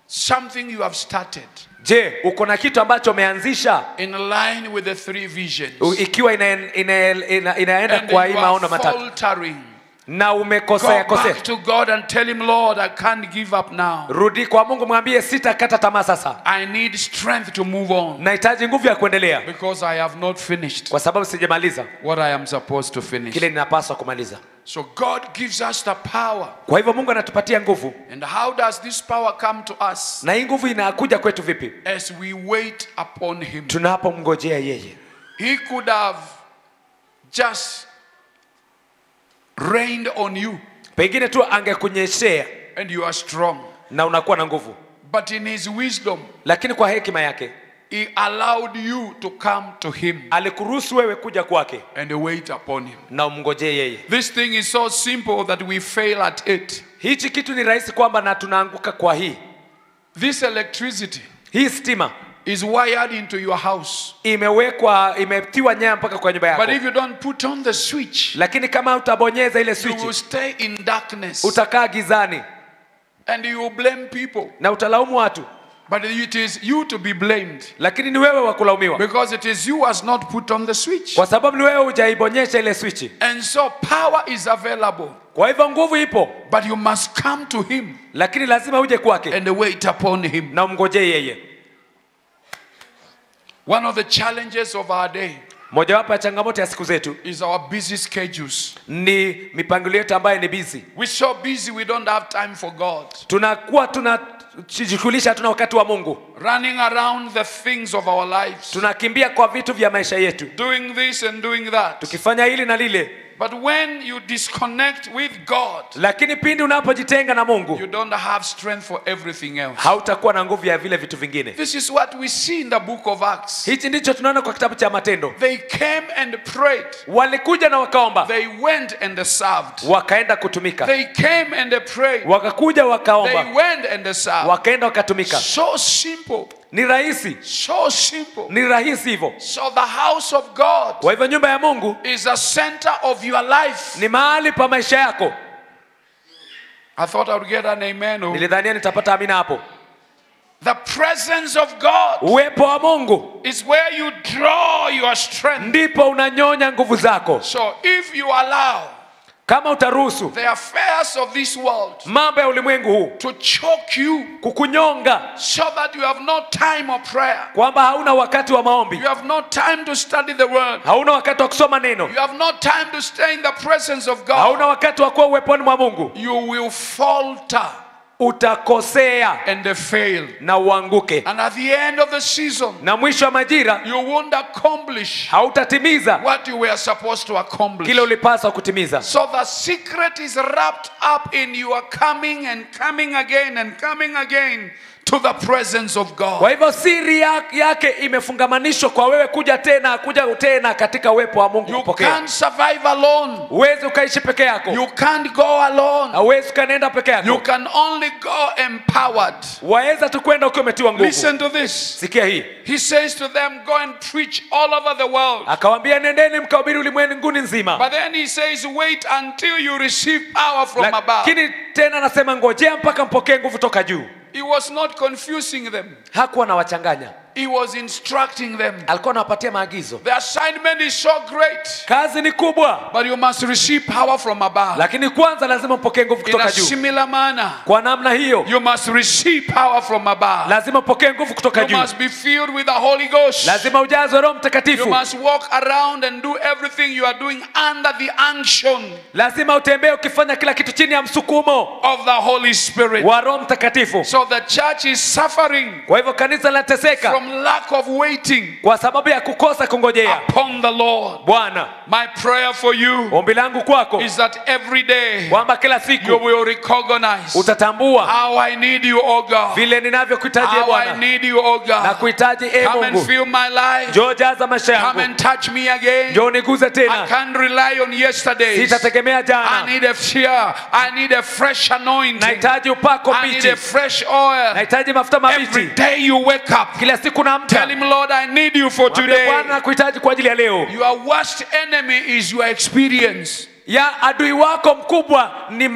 something you have started Je, uko na kitu ambacho umeanzisha in line with the three visions? ikiwa inaenda And kwa hii you are maono matatu faltering. na Go umekosea kosea, back to God and tell Him, Lord, I can't give up now. rudi kwa Mungu, mwambie sitakata tamaa sasa, I need strength to move on nahitaji nguvu ya kuendelea because I have not finished kwa sababu sijamaliza what I am supposed to finish. kile ninapaswa kumaliza. So God gives us the power. Kwa hivyo Mungu anatupatia nguvu, And how does this power come to us? na hii nguvu inakuja kwetu vipi? As we wait upon Him. Tunapomngojea yeye. He could have just rained on you Pengine tu angekunyeshea and you are strong. na unakuwa na nguvu, But in His wisdom, lakini kwa hekima yake He allowed you to come to Him alikuruhusu wewe kuja kwake and wait upon Him. na umngojee yeye. This thing is so simple that we fail at it. Hichi kitu ni rahisi kwamba na tunaanguka kwa hii. This electricity Hii stima is wired into your house. imetiwa nyaya mpaka kwa nyumba But yako, if you don't put on the switch, lakini kama utabonyeza ile you will switch stay in darkness utakaa gizani and you will blame people. na utalaumu watu, But it is you to be blamed lakini ni wewe wa kulaumiwa because it is you who has not put on the switch. kwa sababu ni wewe hujaibonyesha ile switch. And so power is available, Kwa hivyo nguvu ipo, but you must come to Him lakini lazima uje kwake and wait upon Him. na umngojee yeye. One of the challenges of our day Mojawapo ya changamoto ya siku zetu is our busy schedules. ni mipangilio yetu ambayo ni busy. We're so busy we don't have time for God. Tunakuwa tunajishughulisha, hatuna wakati wa Mungu, Running around the things of our lives. tunakimbia kwa vitu vya maisha yetu, Doing this and doing that. tukifanya hili na lile. But when you disconnect with God, Lakini pindi unapojitenga na Mungu, you don't have strength for everything else. hautakuwa na nguvu ya vile vitu vingine. This is what we see in the book of Acts. Hichi ndicho tunaona kwa kitabu cha Matendo. They came and prayed. Walikuja na wakaomba, They went and they served. wakaenda kutumika. They came and they prayed. Wakakuja They wakaomba, went and they served. wakaenda wakatumika. So simple. Ni rahisi, So simple. ni rahisi hivyo. So the house of God Kwa hivyo nyumba ya Mungu is a center of your life. ni mahali pa maisha yako. I thought I would get an amen. Oh. Nilidhania nitapata amina hapo. The presence of God Uwepo wa Mungu is where you draw your strength. ndipo unanyonya nguvu zako. So if you allow Kama utaruhusu the affairs of this world mambo ya ulimwengu huu to choke you kukunyonga, so that you have no time of prayer, kwamba hauna wakati wa maombi, you have no time to study the word, hauna wakati wa kusoma neno, you have no time to stay in the presence of hauna God, wakati wa kuwa uweponi mwa Mungu, you will falter utakosea and fail. na uanguke, And at the end of the season, na mwisho wa majira you won't accomplish hautatimiza what you were supposed to accomplish. kile ulipaswa kutimiza. So the secret is wrapped up in your coming and coming again and coming again to the presence of God. Kwa hivyo siri yake imefungamanishwa kwa wewe kuja tena katika uwepo wa Mungu You kupokea. can't survive alone. Huwezi ukaishi peke yako. You can't go alone. Huwezi ukaenda peke yako. You can only go empowered. Waweza tu kwenda ukiwa umetiwa nguvu. Listen to this. Sikia hii. He says to them, go and preach all over the world. Akawaambia nendeni mkahubiri ulimwenguni nzima. But then he says, wait until you receive power from above. Lakini tena anasema ngojea mpaka mpokee nguvu toka juu. He was not confusing them. Hakuwa anawachanganya. He was instructing them. Alikuwa anawapatia maagizo. The assignment is so great. Kazi ni kubwa. But you must receive power from above. Lakini kwanza lazima mpokee nguvu kutoka juu. In a similar manner. Kwa namna hiyo. You must receive power from above. Lazima mpokee nguvu kutoka juu. You must be filled with the Holy Ghost. Lazima ujazwe Roho Mtakatifu. You must walk around and do everything you are doing under the unction. Lazima utembee ukifanya kila kitu chini ya msukumo of the Holy Spirit. wa Roho Mtakatifu. So the church is suffering. Kwa hivyo kanisa linateseka From lack of waiting. Kwa sababu ya kukosa kungojea upon the Lord. Bwana. My prayer for you. Ombi langu kwako. Is that every day. Kwamba kila siku. You will recognize. Utatambua. How I need you, oh God. Vile ninavyokuhitaji Bwana. How I need you, oh God. Nakuhitaji Mungu. Come and fill my life. Njoo jaza maisha yangu. Come and touch me again. Njoo niguze tena. I can't rely on yesterday. Sitategemea jana. I need a fear. I need a fresh anointing. Nahitaji upako I need mbichi. a fresh oil. Nahitaji mafuta mabichi. Every day you wake up. Kila siku naamka. Tell him, Lord, I need you for today. Bwana nakuhitaji kwa ajili ya leo. Your worst enemy is your experience. Ya adui wako mkubwa ni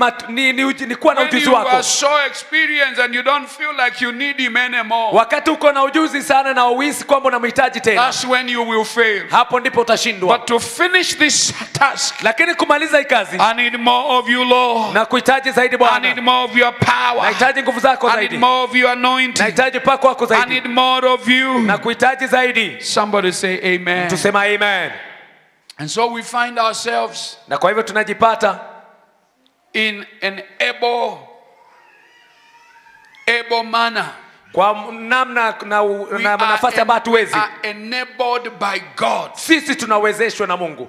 kuwa na ujuzi wako. When you are so experienced and you don't feel like you need him anymore. Wakati uko na ujuzi sana na uhisi kwamba unamhitaji tena. That's when you will fail. Hapo ndipo utashindwa. But to finish this task, lakini kumaliza hii kazi, I need more of you, Lord. Na kuhitaji zaidi Bwana. I need more of your power. Nahitaji nguvu zako zaidi. I need more of your anointing. Nahitaji pako wako zaidi. I need more of you. Na kuhitaji zaidi. Somebody say amen. Tusema amen. And so we find ourselves na kwa hivyo tunajipata in an able manner. Kwa namna na nafasi ambayo hatuwezi. We are enabled by God. Sisi tunawezeshwa na Mungu.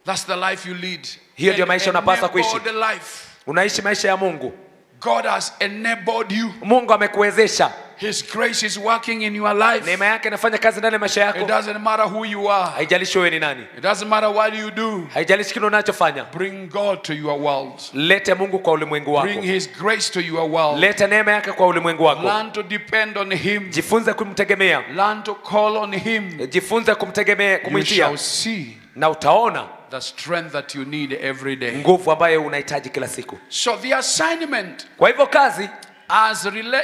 That's the life you lead. Hiyo ndio maisha unapaswa kuishi. Life. Unaishi maisha ya Mungu. God has enabled you. Mungu amekuwezesha. His grace is working in your life. Neema yake inafanya kazi ndani ya maisha yako. It doesn't matter who you are. Haijalishi wewe ni nani. It doesn't matter what you do. Haijalishi kile unachofanya. Bring God to your world. Lete Mungu kwa ulimwengu wako. Bring his grace to your world. Lete neema yake kwa ulimwengu wako. Learn to depend on him. Jifunze kumtegemea. Learn to call on him. Jifunze kumtegemea, kumwitia. You shall see. Na utaona the strength that you need every day. Nguvu ambayo unahitaji kila siku. So the assignment. Kwa hivyo kazi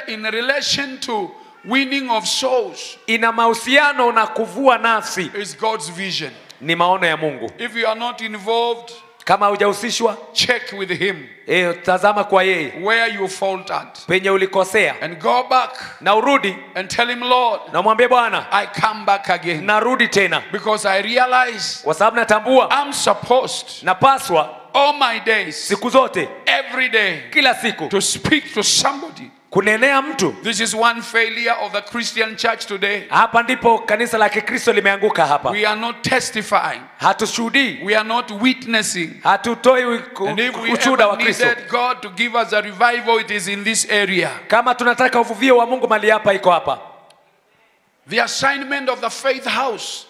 in relation to winning of souls. Ina mahusiano na kuvua nafsi. Is God's vision. Ni maono ya Mungu. If you are not involved, kama hujahusishwa, check with him. Tazama kwa yeye. Where you faltered. Penye ulikosea. And go back. Na urudi. And tell him, Lord. Na mwambie Bwana. I come back again. Narudi tena. Because I realize. Kwa sababu natambua. I'm supposed. Napaswa. All my days. Siku zote. Every day. Kila siku. To speak to somebody. Kunenea mtu. This is one failure of the Christian church today. Hapa ndipo kanisa la Kikristo limeanguka hapa. We are not testifying. Hatushuhudii. We are not witnessing. Hatutoi ushuhuda wa Kristo. Needed God to give us a revival, it is in this area. Kama tunataka uvuvio wa Mungu mali hapa iko hapa. The assignment of the faith house.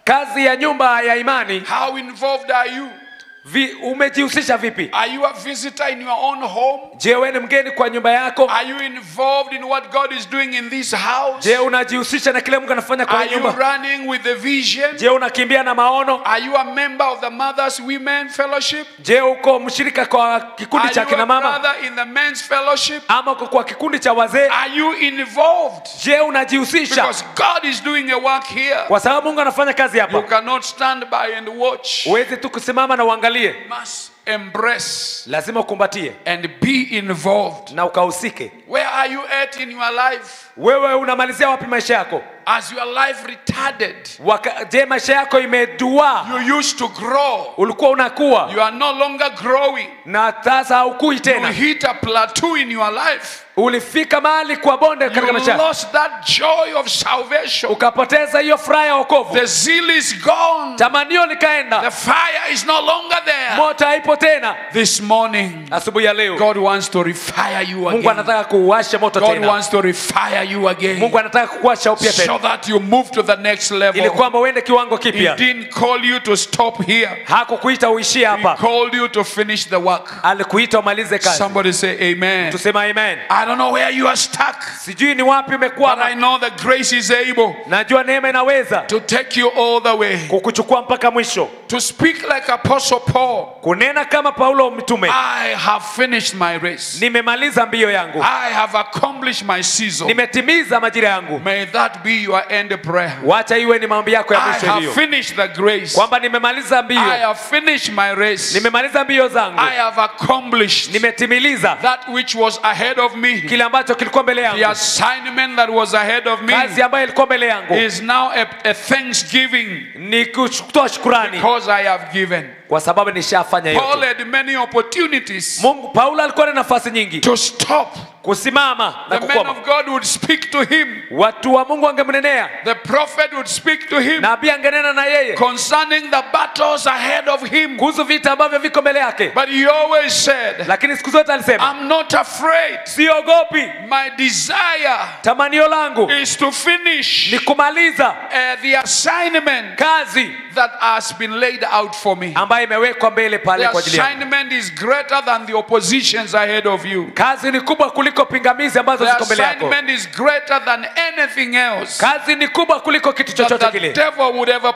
Kazi ya nyumba ya imani. How involved are you? Umejihusisha vipi? Are you a visitor in your own home? Je, wewe ni mgeni kwa nyumba yako? Are you involved in what God is doing in this house? Je, unajihusisha na kile Mungu anafanya kwa nyumba? Are you running with the vision? Je, unakimbia na maono? Are you a member of the Mothers Women Fellowship? Je, uko mshirika kwa kikundi cha kina mama? Are you a brother in the men's fellowship? Ama uko kwa kikundi cha wazee? Are you involved? Je, unajihusisha? Because God is doing a work here. Kwa sababu Mungu anafanya kazi hapa. You cannot stand by and watch. Huwezi tu kusimama na uangalie. Must embrace. Lazima ukumbatie. And be involved. Na ukahusike. Where are you at in your life? Wewe unamalizia wapi maisha yako? As your life retarded. Je, maisha yako imedua? You used to grow. Ulikuwa unakuwa. You are no longer growing. Na sasa haukui tena. You hit a plateau in your life. Ulifika mahali kwa bonde katika maisha. You lost that joy of salvation. Ukapoteza hiyo furaha ya wokovu. The zeal is gone. Tamanio likaenda. The fire is no longer there. Moto haipo tena. This morning, asubuhi ya leo, God wants to refire you again. Mungu anataka kuwasha moto tena. God wants to refire you again. Mungu anataka kukuasha upya So tena that you move to the next ili level. kwamba uende kiwango He kipya. didn't call you to stop here. Hakukuita uishie He hapa, called you to finish the work. alikuita umalize kazi. Somebody say amen. Tusema amen. I don't know where you are stuck, Sijui ni wapi but I umekwama. know the grace is able Najua neema inaweza to take you all the way. kukuchukua mpaka mwisho. To speak like Apostle Paul, Kunena kama Paulo mtume. I have finished my race. Nimemaliza mbio yangu. I have accomplished my season. Nimetimiza majira yangu. May that be your end prayer. Wacha iwe ni maombi yako ya I mwisho have hiyo. finished the grace. Kwamba nimemaliza mbio. I have finished my race. Nimemaliza mbio zangu. I have accomplished Nimetimiliza that which was ahead of me. kile ambacho kilikuwa mbele The yangu. assignment that was ahead of me Kazi ambayo ilikuwa mbele yangu is now a thanksgiving ni kutoa shukrani because I have given. kwa sababu nishafanya Paul yote. had many opportunities Paulo alikuwa na nafasi nyingi to stop. kusimama na The man kukoma. of God would speak to him. Watu wa Mungu wangemnenea, The prophet would speak to him nabii angenena na yeye concerning the battles ahead of him. kuhusu vita ambavyo viko mbele yake. But he always said, Lakini siku zote alisema, I'm not afraid. siogopi. My desire Tamanio langu is to finish ni kumaliza the assignment kazi that has been laid out for me. ambayo imewekwa mbele pale The kwa ajili yangu. assignment is greater than the oppositions ahead of you. Kazi ni kubwa kuliko pingamizi ambazo The ziko mbele yako. assignment is greater than anything else Kazi ni kubwa kuliko kitu that chochote the kile devil would ever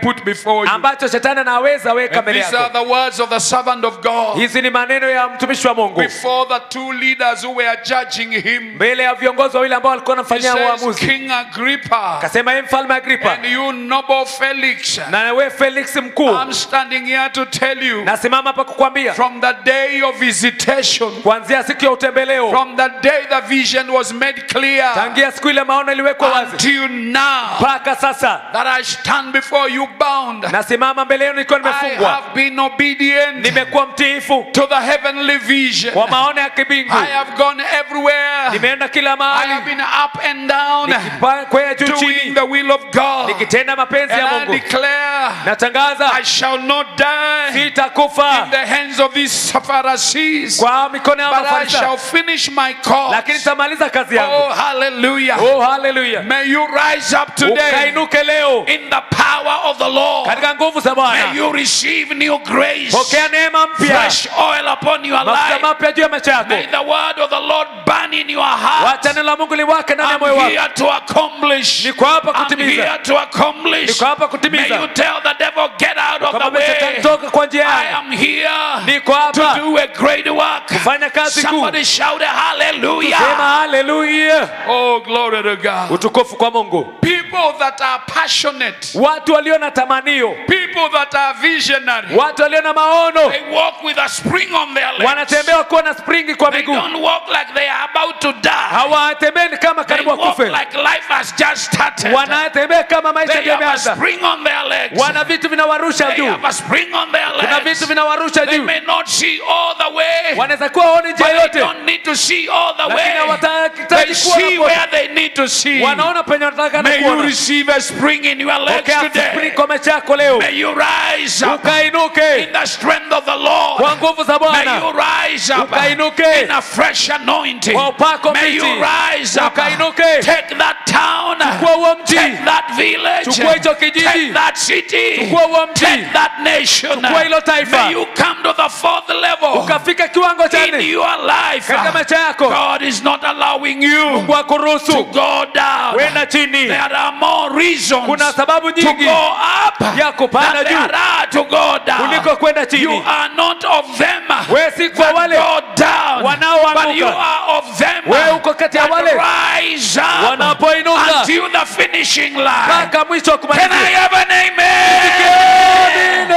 put before you. ambacho shetani anaweza weka And mbele these are yako. the words of the servant of God Hizi ni maneno ya mtumishi wa Mungu before the two leaders who were judging him. mbele ya viongozi wawili ambao walikuwa He wanamfanyia says, uamuzi. King Agrippa Akasema, yeye mfalme Agripa and you noble Felix, na wewe Felix mkuu, I'm standing here to tell you, nasimama hapa kukwambia from the day of visitation, kuanzia siku ya utembeleo, from the day the vision was made clear, tangia siku ile maono iliwekwa wazi until now, mpaka sasa, that I stand before you bound, nasimama mbele yenu nikiwa I nimefungwa. have been obedient Nimekuwa mtiifu to the heavenly vision. kwa maono ya kibingu. I have gone everywhere. Nimeenda kila I have mahali, been up and down, nikikwea juu doing chini, the will of God. nikitenda mapenzi And ya I Mungu. declare, Natangaza I shall not die in sitakufa the hands of these Pharisees, kwa mikono ya but I shall Mafarisayo, finish my course. lakini nitamaliza kazi yangu. Oh, hallelujah. Oh, hallelujah. May you rise up today Ukainuke leo in the power of the Lord. katika nguvu za May Bwana. you receive new grace, Pokea neema mpya, fresh oil upon your mafuta life. mapya juu ya maisha yako. May the word of the Lord burn in your heart. Wacha neno la Mungu liwake ndani ya moyo I'm wako. here to accomplish. Niko hapa I'm kutimiza. here to accomplish. Niko hapa May kutimiza. you tell the devil, get out of the Kama shetani way. toka kwa njia I yangu. am here Niko to hapa do a great work. kufanya kazi kuu. Somebody shout a Sema hallelujah. hallelujah. Oh, glory to God. Utukufu kwa Mungu. People that are passionate, Watu walio na tamanio, people that are visionary, watu walio na maono, they walk with a spring on their legs. wanatembea wakiwa na springi kwa They miguu. don't walk like they are about to die. Hawatembei kama They karibu walk wakufe. like life has just started. Wanatembea kama maisha They ndio have a yameanza. spring on their legs. Wana vitu vinawarusha They juu. have a spring on their Kuna legs. vitu vinawarusha They juu. may not see all the way, Wanaweza kuwa hawaoni but njia they yote, don't need to see all the lakini way. They hawatahitaji see kuona where pote. they need to see. Wanaona penye wanataka May you kuona. receive a spring in your legs Pokea today. spring kwa maisha yako leo. May you rise up Ukainuke in the strength of the Lord. kwa nguvu za May you Bwana. rise up Ukainuke in a fresh anointing. kwa upako May you mbichi. rise up. Ukainuke. Take that town. Chukua huo mji. Take that village. Chukua hicho kijiji. Take that city. Chukua huo mji. Take that nation. Chukua hilo taifa. May you come to the fourth level Ukafika kiwango cha in nne your life. katika maisha yako. God is not allowing you Kwa to kuruhusu go down. wenda chini. There are more reasons Kuna sababu to nyingi go up ya kupanda than there juu are to go down. kuliko kwenda You chini. are not of them Wewe si kwa that wale go down, wanaoanguka. but you are of them Wewe uko kati ya that wale rise up wanapoinuka until the finishing line. mpaka mwisho wa Can I kumalizia. have an amen?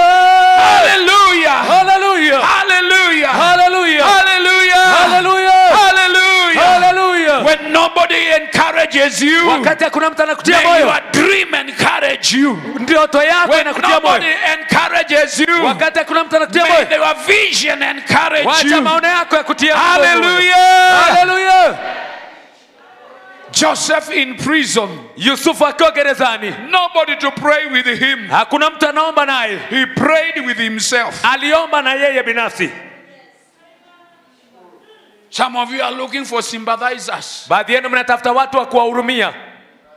Hallelujah! Hallelujah. Hallelujah! Hallelujah. Hallelujah! Hallelujah. Hallelujah! Hallelujah. When nobody encourages you, Wakati hakuna mtu anakutia may moyo, your dream encourage you. ndoto yako When inakutia nobody moyo. encourages you, Wakati hakuna mtu anakutia may moyo, your vision encourage wacha you. maono yako yakutie moyo. Hallelujah! Hallelujah. Joseph in prison, Yusufu akiwa gerezani, nobody to pray with him. hakuna mtu anaomba naye, He prayed with himself. aliomba na yeye binafsi. Some of you are looking for sympathizers. Baadhi yenu mnatafuta watu wa kuwahurumia.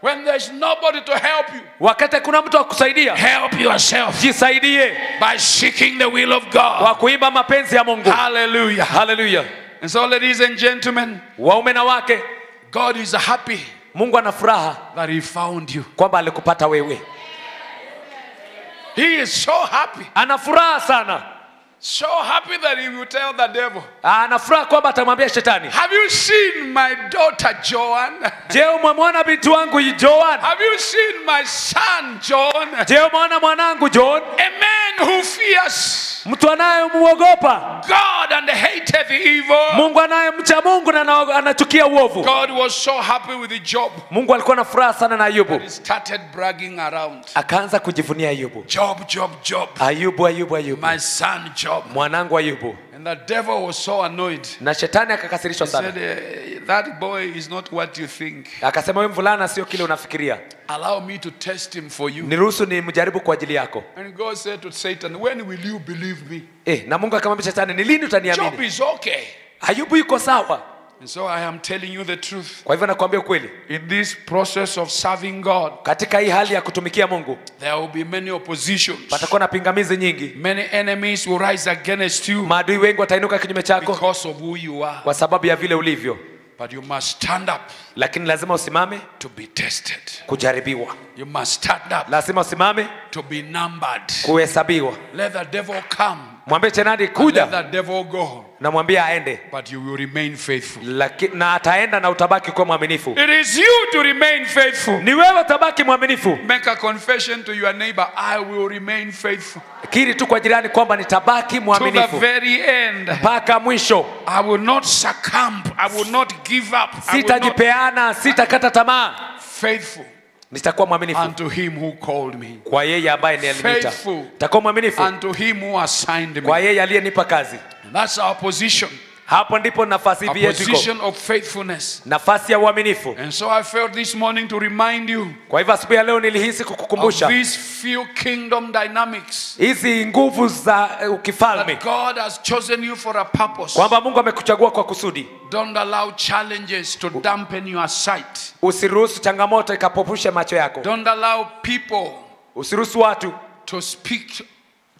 When there's nobody to help you, Wakati kuna mtu wa kusaidia, help yourself jisaidie by seeking the will of God. kwa kuimba mapenzi ya Mungu. Hallelujah. Hallelujah. And so, ladies and gentlemen, Waume na wake, God is happy Mungu ana furaha that He found you. kwamba alikupata wewe. He is so happy. Ana furaha sana. So happy that He will tell the devil, Ana furaha kwamba atamwambia shetani, have you seen my daughter Joan? je, umemwona binti wangu Joan? Have you seen my son John? Je, umeona mwanangu John? A man who fears Mtu anayemuogopa God and hateth evil. Mungu, anayemcha Mungu na anachukia uovu. God was so happy with Job. Mungu alikuwa na furaha sana na Ayubu. He started bragging around. Akaanza kujivunia Ayubu. Job, Job, Job. Ayubu, Ayubu, Ayubu. My son Job. Mwanangu Ayubu. And the devil was so annoyed. Na shetani akakasirishwa He sana. said, that boy is not what you think. Akasema wewe mvulana sio kile unafikiria. Allow me to test him for you. Niruhusu nimjaribu kwa ajili yako. And God said to Satan, when will you believe me? Na Mungu akamwambia shetani, ni lini Job utaniamini? is okay. Ayubu yuko sawa. And so I am telling you the truth. Kwa hivyo nakwambia ukweli. In this process of serving God, Katika hii hali ya kutumikia Mungu, there will be many oppositions. patakuwa na pingamizi nyingi. Many enemies will rise against you Maadui wengi watainuka kinyume chako because of who you are. kwa sababu ya vile ulivyo. But you must stand up Lakini lazima usimame to be tested. kujaribiwa. You must stand up Lazima usimame to be numbered. kuhesabiwa. Let the devil come. Mwambie chenadi Let kuja, the devil go. na mwambie aende. But you will remain faithful. Na ataenda na utabaki kuwa mwaminifu. It is you to remain faithful. Ni wewe utabaki mwaminifu. Make a confession to your neighbor, I will remain faithful. Kiri tu kwa jirani kwamba nitabaki To the mwaminifu very end. mpaka mwisho. I will not succumb. I will not give up. I will not Sitajipeana, sitakata tamaa. faithful Nitakuwa mwaminifu unto him who called me. kwa yeye ambaye ni aliniita. Faithful Nitakuwa mwaminifu unto him who assigned kwa me. yeye aliyenipa kazi. That's our position. Hapo ndipo nafasi A yetu iko. position of faithfulness. Nafasi ya uaminifu. And so I felt this morning to remind you Kwa hivyo asubuhi ya leo nilihisi of kukukumbusha these few kingdom dynamics hizi nguvu za ukifalme, that God has chosen you for a purpose. kwamba Mungu amekuchagua kwa kusudi. Don't allow challenges to dampen your sight. Usiruhusu changamoto ikapopushe macho yako. Don't allow people Usiruhusu watu to speak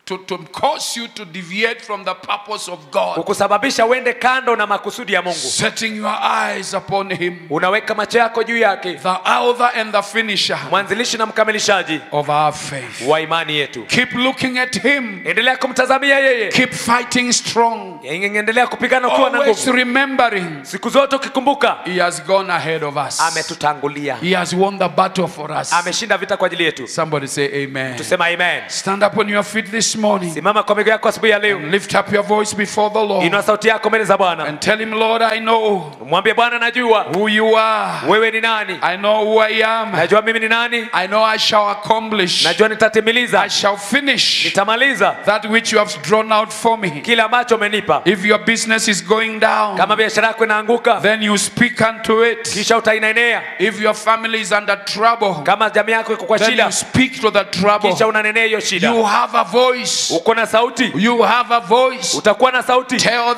to cause you to deviate from the purpose of God. kukusababisha uende kando na makusudi ya Mungu. Setting your eyes upon him, Unaweka macho yako juu yake, the author and the finisher mwanzilishi na mkamilishaji of our faith. wa imani yetu. Keep looking at him. Endelea kumtazamia yeye. Keep fighting strong. Endelea kupigana ukiwa na Always nguvu. remembering Siku zote ukikumbuka he has gone ahead of us. ametutangulia. He has won the battle for us. Ameshinda vita kwa ajili yetu. Somebody say amen. Tusema amen. Stand up on your feet this morning. Simama kwa miguu yako asubuhi ya leo. Lift up your voice before the Lord Inua sauti yako mbele za Bwana. and tell him, Lord, I know Mwambie Bwana, najua who you are. wewe ni nani. I know who I am. Najua mimi ni nani. I know I shall accomplish. Najua nitatimiliza. I shall finish Nitamaliza that which you have drawn out for me. kile ambacho umenipa. If your business is going down, Kama biashara yako inaanguka, then you speak unto it. kisha utainenea. If your family is under trouble, Kama jamii yako iko kwa then shida, you speak to the trouble. kisha unanenea hiyo shida. You have a voice. Uko na sauti, You have a voice. utakuwa na sauti. Tell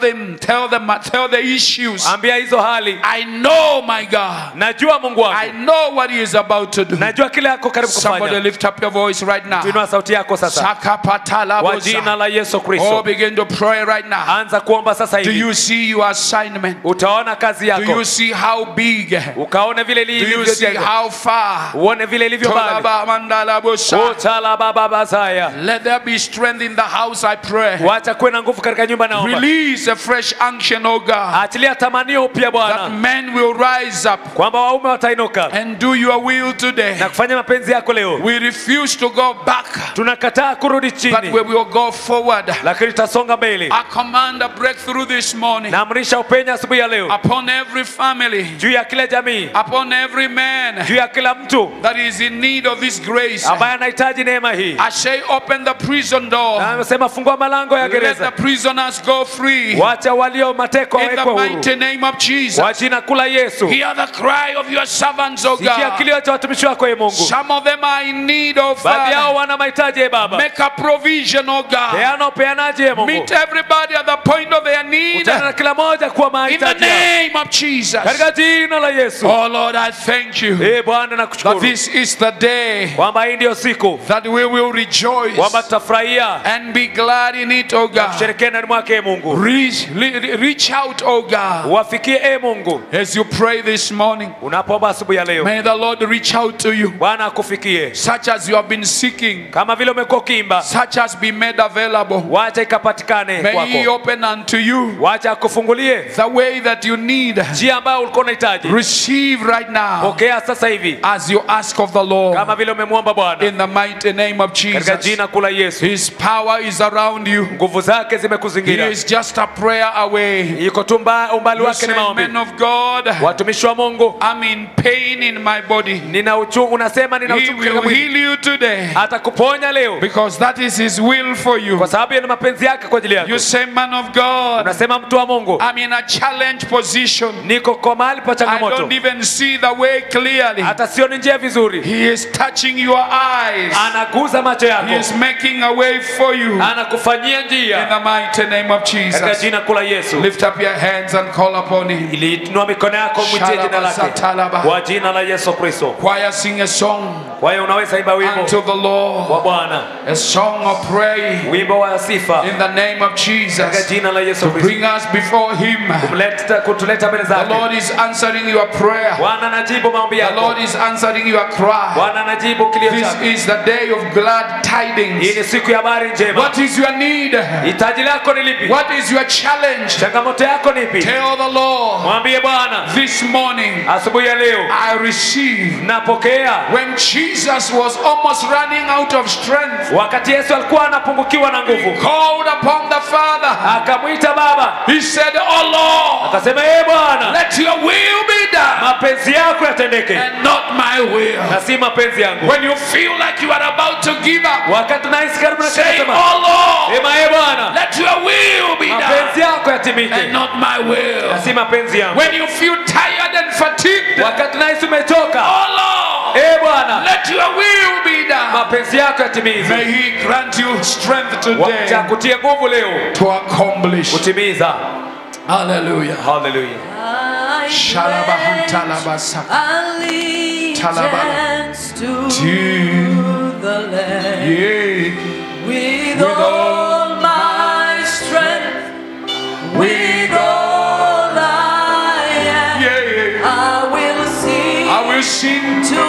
the issues. Ambia hizo hali, I know my God. najua Mungu I wangu. know what he is about to do. Najua kile yako karibu Somebody kufanya. lift up your voice right now. Tuinua sauti yako sasa. Sakapatala Kwa bosa. jina la Yesu Oh, Kristo. begin to pray right now. Anza kuomba sasa Do hivi. you see your assignment? Utaona kazi Do you yako. see how big? Ukaone vile Do you see ilivyo. how far? Uone vile ilivyo mbali. Tolaba mandala bosa. Utala baba bazaya. Let there be strength in the house, I pray. Wacha kuwe na nguvu katika nyumba naomba. Release a fresh unction, oh God, Achilia tamanio upya that Bwana. men will rise up Kwamba waume watainuka and do your will today. na kufanya mapenzi yako leo. We refuse to go back, Tunakataa kurudi but chini, we will go forward. lakini tutasonga mbele. I command a breakthrough this morning Naamrisha upenya asubuhi ya leo upon every family, juu ya kila jamii, upon every man juu ya kila mtu that is in need of this grace. ambaye anahitaji neema hii. I say, open the prison prison door. Na amesema fungua malango ya Let the gereza. prisoners go free. Wacha walio mateko In the wawekwe huru. mighty name of Jesus. Kwa jina kula Yesu. Hear the cry of your servants, O Sikia God. kilio cha watumishi wako ye Mungu. Some of them are in need of Baadhi yao Father. wana mahitaji ye Baba. Make a provision, O God. Peana upeanaji ye Mungu. Meet everybody at the point of their need. Utana na kila moja kuwa In the mahitaji yao. name of Jesus. Katika jina la Yesu. Oh Lord, I thank you Bwana that nakushukuru. this is the day Kwamba hii ndio siku. that we will rejoice Kwamba tutafurahia. and be glad in it, O God. Kusherehekea ndani mwake ye Mungu. Reach out, O God, Wafikie Mungu. as you pray this morning. Unapoomba asubuhi ya leo. May the Lord reach out to you, Bwana akufikie. such as you have been seeking, Kama vile umekuwa ukiimba. such as be made available. Wacha ikapatikane May He kwako. open unto you Wacha akufungulie the way that you need. njia ambayo ulikuwa unahitaji. Receive right now Pokea sasa hivi as you ask of the Lord kama vile umemwomba Bwana. in the mighty name of Katika Jesus. jina kula Yesu. His power is around you. Nguvu zake He zimekuzingira. is just a prayer away. Iko tu umbali You wake say, ni maombi. men of God, Watumishi wa Mungu, I'm in pain in my body. nina uchungu, unasema nina He uchungu katika will mwili. heal you today Atakuponya leo because that is His will for you. kwa sababu yana mapenzi yake kwa ajili yako. You say, man of God, Unasema mtu wa Mungu, I'm in a challenge position. niko kwa mahali pa I changamoto. don't even see the way clearly. Hata sioni njia vizuri. He is touching your eyes. Anaguza macho He yako. is making a way for you. Anakufanyia In njia. the mighty name of Katika Jesus. jina kula Yesu. Lift up your hands and call upon Him. Ili inua mikono yako mwitie jina lake. Kwa jina la Yesu Kristo. Choir, sing a song Kwa hiyo unaweza imba wimbo unto the Lord. wa Bwana. A song of praise Wimbo wa sifa. in the name of Katika Jesus. jina la Yesu Kristo. Bring us before Him. Kutuleta mbele The zake. Lord is answering your prayer. Bwana anajibu maombi The yako. Lord is answering your cry. Bwana anajibu kilio This chako. is the day of glad Hii tidings. ni siku ya habari njema. What is your need? Hitaji lako ni lipi? What is your challenge? Changamoto yako ni ipi? Tell the Lord Mwambie Bwana, this morning, asubuhi ya leo I receive. napokea. When Jesus was almost running out of strength, Wakati Yesu alikuwa anapungukiwa na He nguvu, called upon the Father. akamwita Baba, He said, oh Lord, akasema Bwana, let your will be done mapenzi yako yatendeke and not my will. na si mapenzi yangu. When you feel like you are about to give up, Wakati nahisi karibu na say, kusema, oh Lord, sema Bwana, let your will be mapenzi done yako yatimike and not my will. na si mapenzi yangu. When you feel tired and fatigued, Wakati nahisi umechoka, oh Lord, Bwana, let your will be done. mapenzi yako yatimizwe. May He grant you strength today Wacha kutie nguvu leo to accomplish. kutimiza. Hallelujah. Hallelujah. Allegiance to the Lamb. Yeah. With all my strength, with all I am, Yeah. I will sing I will sing to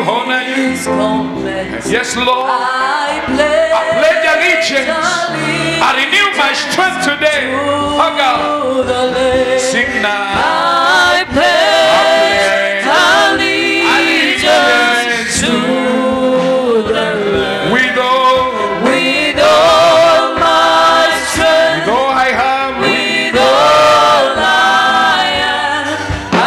honor you. His commandments. Yes, Lord. I pledge allegiance. I renew my strength today. Oh God. to the Lamb. Sing now. I pledge allegiance to the Lamb. With all my strength, all I have, with all I am, I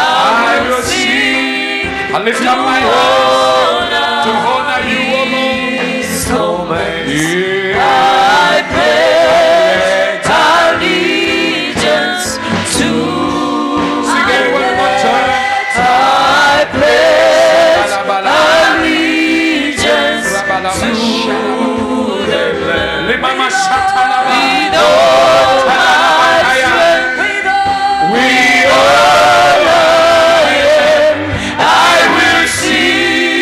will sing I lift up my hands to honor you, O Lord. His commandments. Yeah. I pledge allegiance to Sing it one more time. I pledge allegiance to the Lamb. Limama Shatalaba. With all my strength, with all I am, I will sing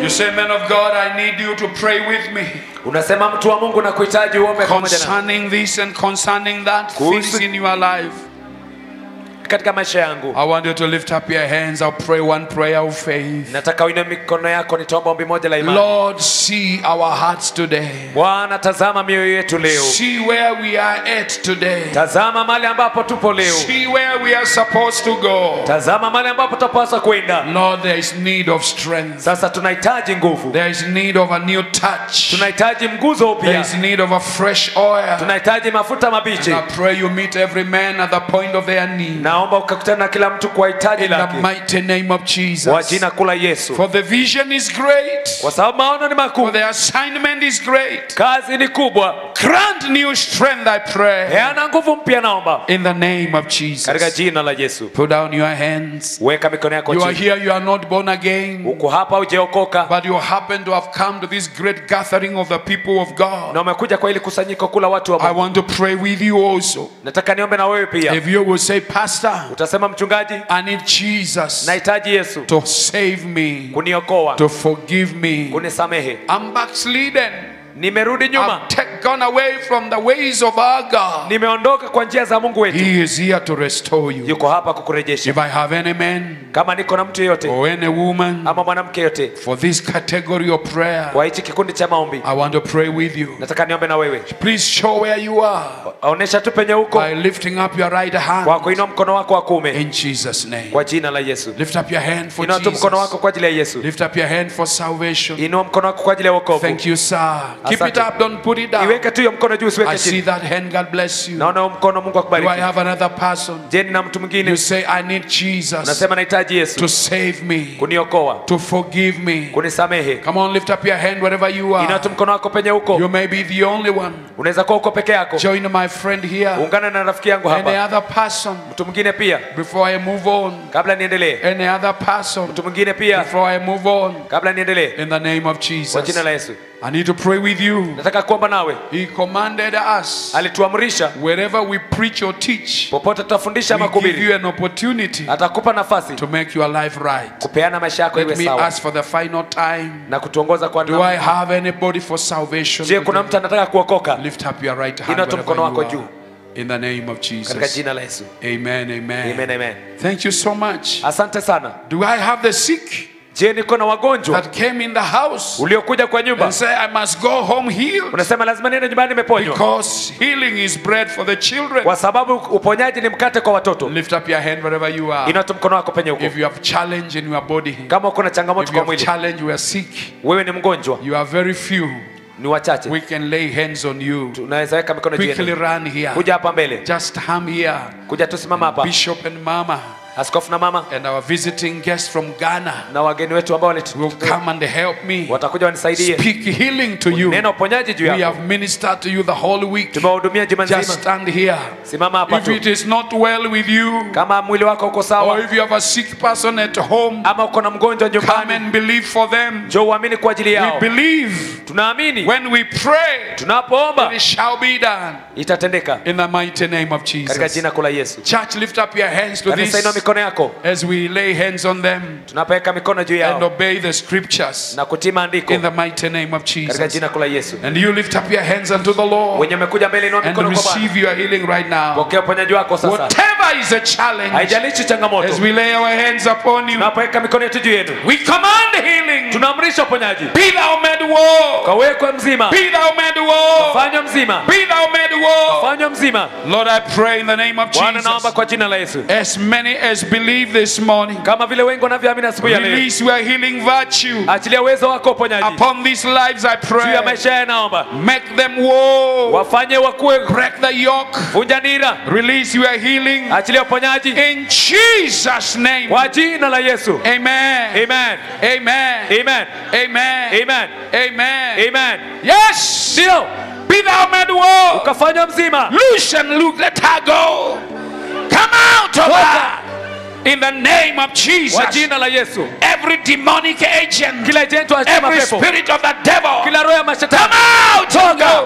You say, man of God, I need you to pray with me Unasema mtu wa Mungu nakuhitaji uombe pamoja nami. concerning this and concerning that things in your life. Katika maisha yangu. I want you to lift up your hands. I'll pray one prayer of faith. Nataka uinue mikono yako, nitaomba ombi moja la imani. Lord, see our hearts today. Bwana, tazama mioyo yetu leo. See where we are at today. Tazama mahali ambapo tupo leo. See where we are supposed to go. Tazama mahali ambapo tutapaswa kwenda. Lord, there is need of strength. Sasa tunahitaji nguvu. There is need of a new touch. Tunahitaji mguzo upya. There is need of a fresh oil. Tunahitaji mafuta mabichi. And I pray you meet every man at the point of their need. Naomba ukakutana na kila mtu kwa hitaji In the lake. mighty name of Kwa Jesus. jina kula Yesu. For the vision is great. Kwa sababu maono ni For makubwa. the assignment is great. Kazi ni kubwa. Grant new strength, I pray. Peana nguvu mpya naomba. In the name of Katika Jesus. jina la Yesu. Put down your hands. Weka mikono yako You are chini. here, you are not born again. Uko hapa hujaokoka. But you happen to have come to this great gathering of the people of God. Na umekuja kwa ili kusanyiko kula watu wa I Mungu. want to pray with you also. Nataka niombe na wewe pia. If you will say, Pastor, Utasema mchungaji, I need Jesus nahitaji Yesu to save me, kuniokoa, to forgive me. kunisamehe. I'm backslidden. Nimerudi nyuma. I've gone away from the ways of our God. Nimeondoka kwa njia za Mungu wetu. He is here to restore you. Yuko hapa kukurejesha. If I have any man Kama niko na mtu yeyote or any woman ama mwanamke yote for this category of prayer, kwa hichi kikundi cha maombi, I want to pray with you. nataka niombe na wewe. Please show where you are Onesha tu penye huko by lifting up your right kwa hand kuinua mkono wako wa kuume in Jesus' name. kwa jina la Yesu. Lift up your hand for Inua tu mkono wako Jesus. kwa ajili ya Yesu. Lift up your hand for salvation. Inua mkono wako kwa ajili ya wokovu. Thank you, sir. Keep it up, don't put it down. Iweke tu hiyo mkono juu, I usiweke see chini. that hand. God bless you. Naona huo mkono, Mungu Do I akubariki. have another person? Je, nina mtu You mwingine? say, I need Jesus Nasema nahitaji Yesu to save me, kuniokoa, to forgive me. kunisamehe. Come on, lift up your hand wherever you Inua are. tu mkono wako penye huko. You may be the only one. Unaweza kuwa uko peke yako. Join my friend here. Ungana na rafiki yangu Any hapa. other person Mtu mwingine pia. before I move on. Kabla niendelee. Any other person Mtu mwingine pia. before I move on. Kabla niendelee. In the name of Kwa Jesus. jina la Yesu. I need to pray with you. Nataka kuomba nawe. He commanded us, Alituamrisha wherever we preach or teach, popote tutafundisha we give mahubiri, you an opportunity atakupa nafasi to make your life right. kupeana maisha yako Let iwe me sawa ask for the final time. na kutuongoza kwa Do I namna. have anybody for salvation? Je, kuna mtu anataka kuokoka? Lift up your right hand Inua tu wherever mkono wako you juu. are. In the name of Katika Jesus. jina la Yesu. Amen, amen. Amen, amen. Thank you so much. Asante sana. Do I have the sick Je, niko na wagonjwa that came in the house uliokuja kwa nyumba and say, I must go home healed? unasema lazima niende nyumbani nimeponywa? Because healing is bread for the children. Kwa sababu uponyaji ni mkate kwa watoto. Lift up your hand wherever you are. Inua tu mkono wako penye huko. If you have challenge in your body, Kama uko na changamoto if you kwa have mwili, challenge, you are sick, wewe ni mgonjwa, you are very few, ni wachache, we can lay hands on you. tunaweza weka mikono juu Quickly yenu. run here. Kuja hapa mbele, Just come here. kuja tusimama hapa. Bishop and Mama Askofu na mama and our visiting guests from Ghana na wageni wetu ambao will come and help me watakuja wanisaidie. speak healing to you. Neno uponyaji juu We yako. have ministered to you the whole week. Tumewahudumia juma Just nzima. stand here. Simama hapa If tu. it is not well with you, Kama mwili wako uko or sawa if you have a sick person at home, ama uko na mgonjwa come nyumbani, and believe for them. njoo uamini kwa ajili We yao. believe Tunaamini when we pray, tunapoomba it shall be done itatendeka in the mighty name of katika Jesus. jina kula Yesu. Church, lift up your hands to Kanisa, inua this mikono yako as we lay hands on them tunapoweka mikono juu and yao obey the scriptures na kutii maandiko in the mighty name of katika Jesus. jina kula Yesu. And you lift up your hands unto the Lord Wenye umekuja mbele, inua and mikono kwa Bwana. receive your healing right now. Pokea uponyaji wako sasa. Whatever is a challenge, Haijalishi changamoto. as we lay our hands upon you, Tunapoweka mikono yetu juu yenu, we command healing. tunaamrisha uponyaji. Be thou made whole. Kawekwe mzima. Be thou made whole. Fanywa mzima. Be thou made whole. Fanywa mzima. Lord, I pray in the name of Bwana, naomba Jesus, kwa jina la Yesu. as many as believe this morning, Kama vile wengi wanavyoamini asubuhi ya leo. release your healing virtue Achilia uwezo wako uponyaji. upon these lives, I Juu ya pray. maisha yao naomba. Make them whole. Wafanye wakuwe, Break the yoke. vunja nira. Release your healing Achilia uponyaji. in Jesus' name. Kwa jina la Yesu. Amen. Amen. Amen. Amen. Amen. Amen. Amen. Amen. Yes. Ndio. Be thou made whole. Ukafanywa mzima. Loose and loose. Let her go. Come out of her. In the name of Kwa Jesus. jina la Yesu. Every demonic agent. Kila agent wa Every mapepo. spirit of the devil. Kila roho ya mashetani. Come out. Toka.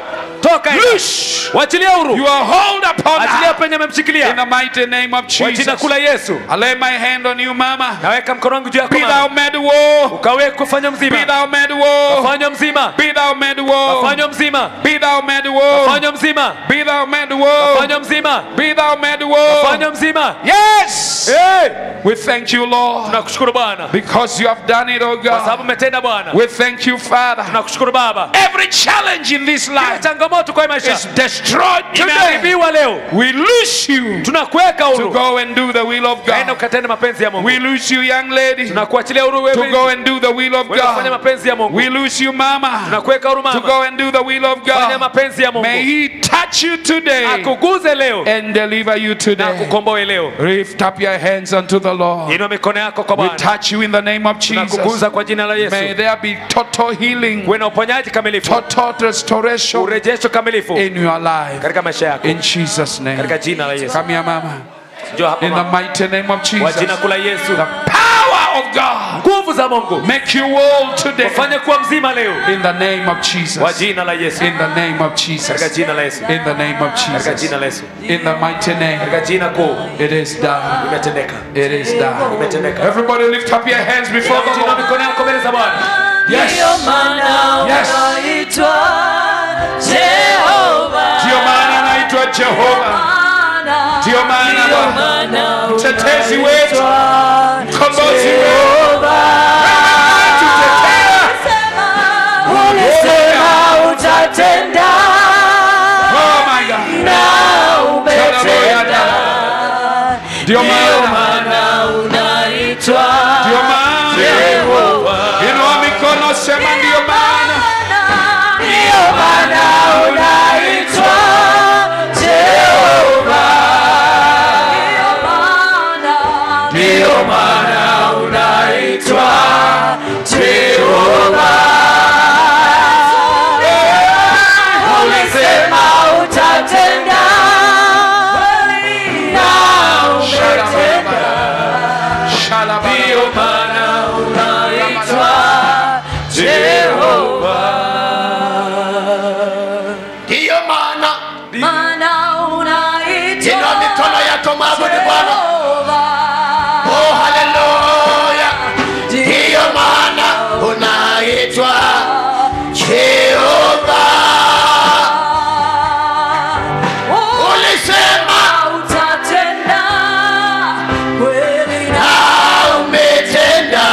toka Loose wachilia huru your hold upon achilia her. penye In amemshikilia the mighty name of kwa jina Jesus. kula Yesu. I lay my hand on you, mama. Naweka mkono wangu juu yako Be mama. thou made whole. Ukawe kufanya mzima. Be thou made whole. Fanya mzima. Be thou made whole. Fanya mzima. Be thou made whole. Fanya mzima. Be thou made whole. Fanya mzima. Be thou made whole. Fanya mzima. Yes. Hey! We thank you, Lord, Tunakushukuru Bwana because you have done it, oh kwa God. sababu umetenda Bwana. We thank you, Father. Tunakushukuru Baba. Every challenge in this Kila life changamoto kwa maisha is destroyed today. imeharibiwa leo. We loose you Tunakuweka to huru. go and do the will of Kaenda God. ukatende mapenzi ya Mungu. We loose you, young lady, to Tunakuachilia huru wewe. go and do the will of Wewe fanya God. mapenzi ya Mungu. We loose you, mama, Tunakuweka huru to mama. go and do the will of Fanya God. mapenzi ya Mungu. May He touch you today Akuguze leo and deliver you na today. kukomboe leo. Lift up your hands unto the Lord. Inua mikono yako kwa We Bwana. touch you in the name of Jesus. Tunakuguza kwa jina la May Yesu. there be total healing, Uwe na uponyaji kamilifu. total restoration Urejesho kamilifu in your life. katika maisha yako. In Jesus' name. Katika jina la Yesu. Come here, mama. Njoo hapa In the mama. mighty name of Kwa jina Jesus. kula Yesu. The power of God Nguvu za Mungu. make you whole today. Ufanye kuwa mzima leo. In the name of Kwa Jesus. jina la Yesu. In the name of Katika Jesus. jina la Yesu. In the name of Katika Jesus. jina la Yesu. In the mighty name. Katika jina kuu It is done. imetendeka. It is done. Imetendeka. Everybody lift up your hands before the Inua Lord. mikono yako mbele za Bwana. Yes. Ndiyo maana Yes. unaitwa Jehova. Ndio maana anaitwa Jehova. Ndio maana Bwana mtetezi wetu, mkombozi wetu, tutetea. Ulisema utatenda Oh my God. na umetenda. Ndio Ndiyo maana, maana unaitwa ndio maana. Jehova. Inua mikono, sema ndio maana. Ndiyo maana unaitwa Jehova. Ndiyo maana unaitwa Jehova. Ulisema utatenda na umetenda. Ndiyo maana unaitwa Jehova. Ndiyo maana Maana unaitwa inua mikono yako mwabudu Bwana. Jehova. Oh, haleluya. Ndiyo maana unaitwa Jehova. Ulisema utatenda kweli na umetenda.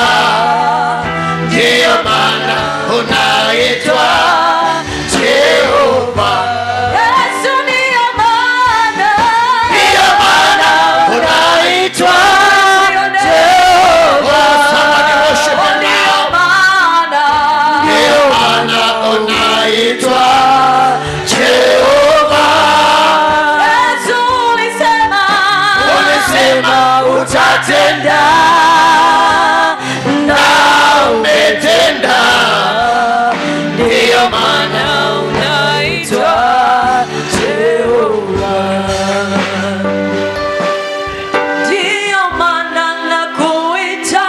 Ndiyo maana unaitwa Jehova. Yesu, ndiyo maana Ndiyo maana unaitwa Jehova. Somebody worship him Ndiyo now. maana Ndiyo maana unaitwa Jehova. Yesu, Ulisema utatenda na umetenda. Ndiyo maana unaitwa Jehova. Ndiyo maana nakuita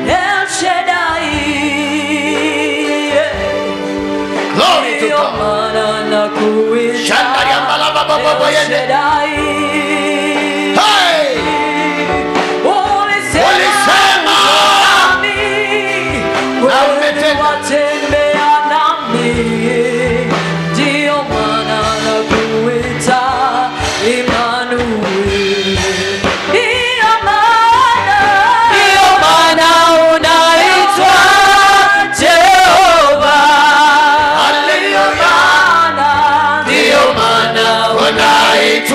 El Shaddai. glory to Ndiyo God. maana nakuita Shandari ambala baba baba El yende. Shaddai. Hey! Ulisema nami, na umetenda. watembea nami. Ndiyo maana nakuita Emmanuel. Ndiyo maana unaitwa Jehova. Hallelujah. Ndiyo maana Ndiyo maana unaitwa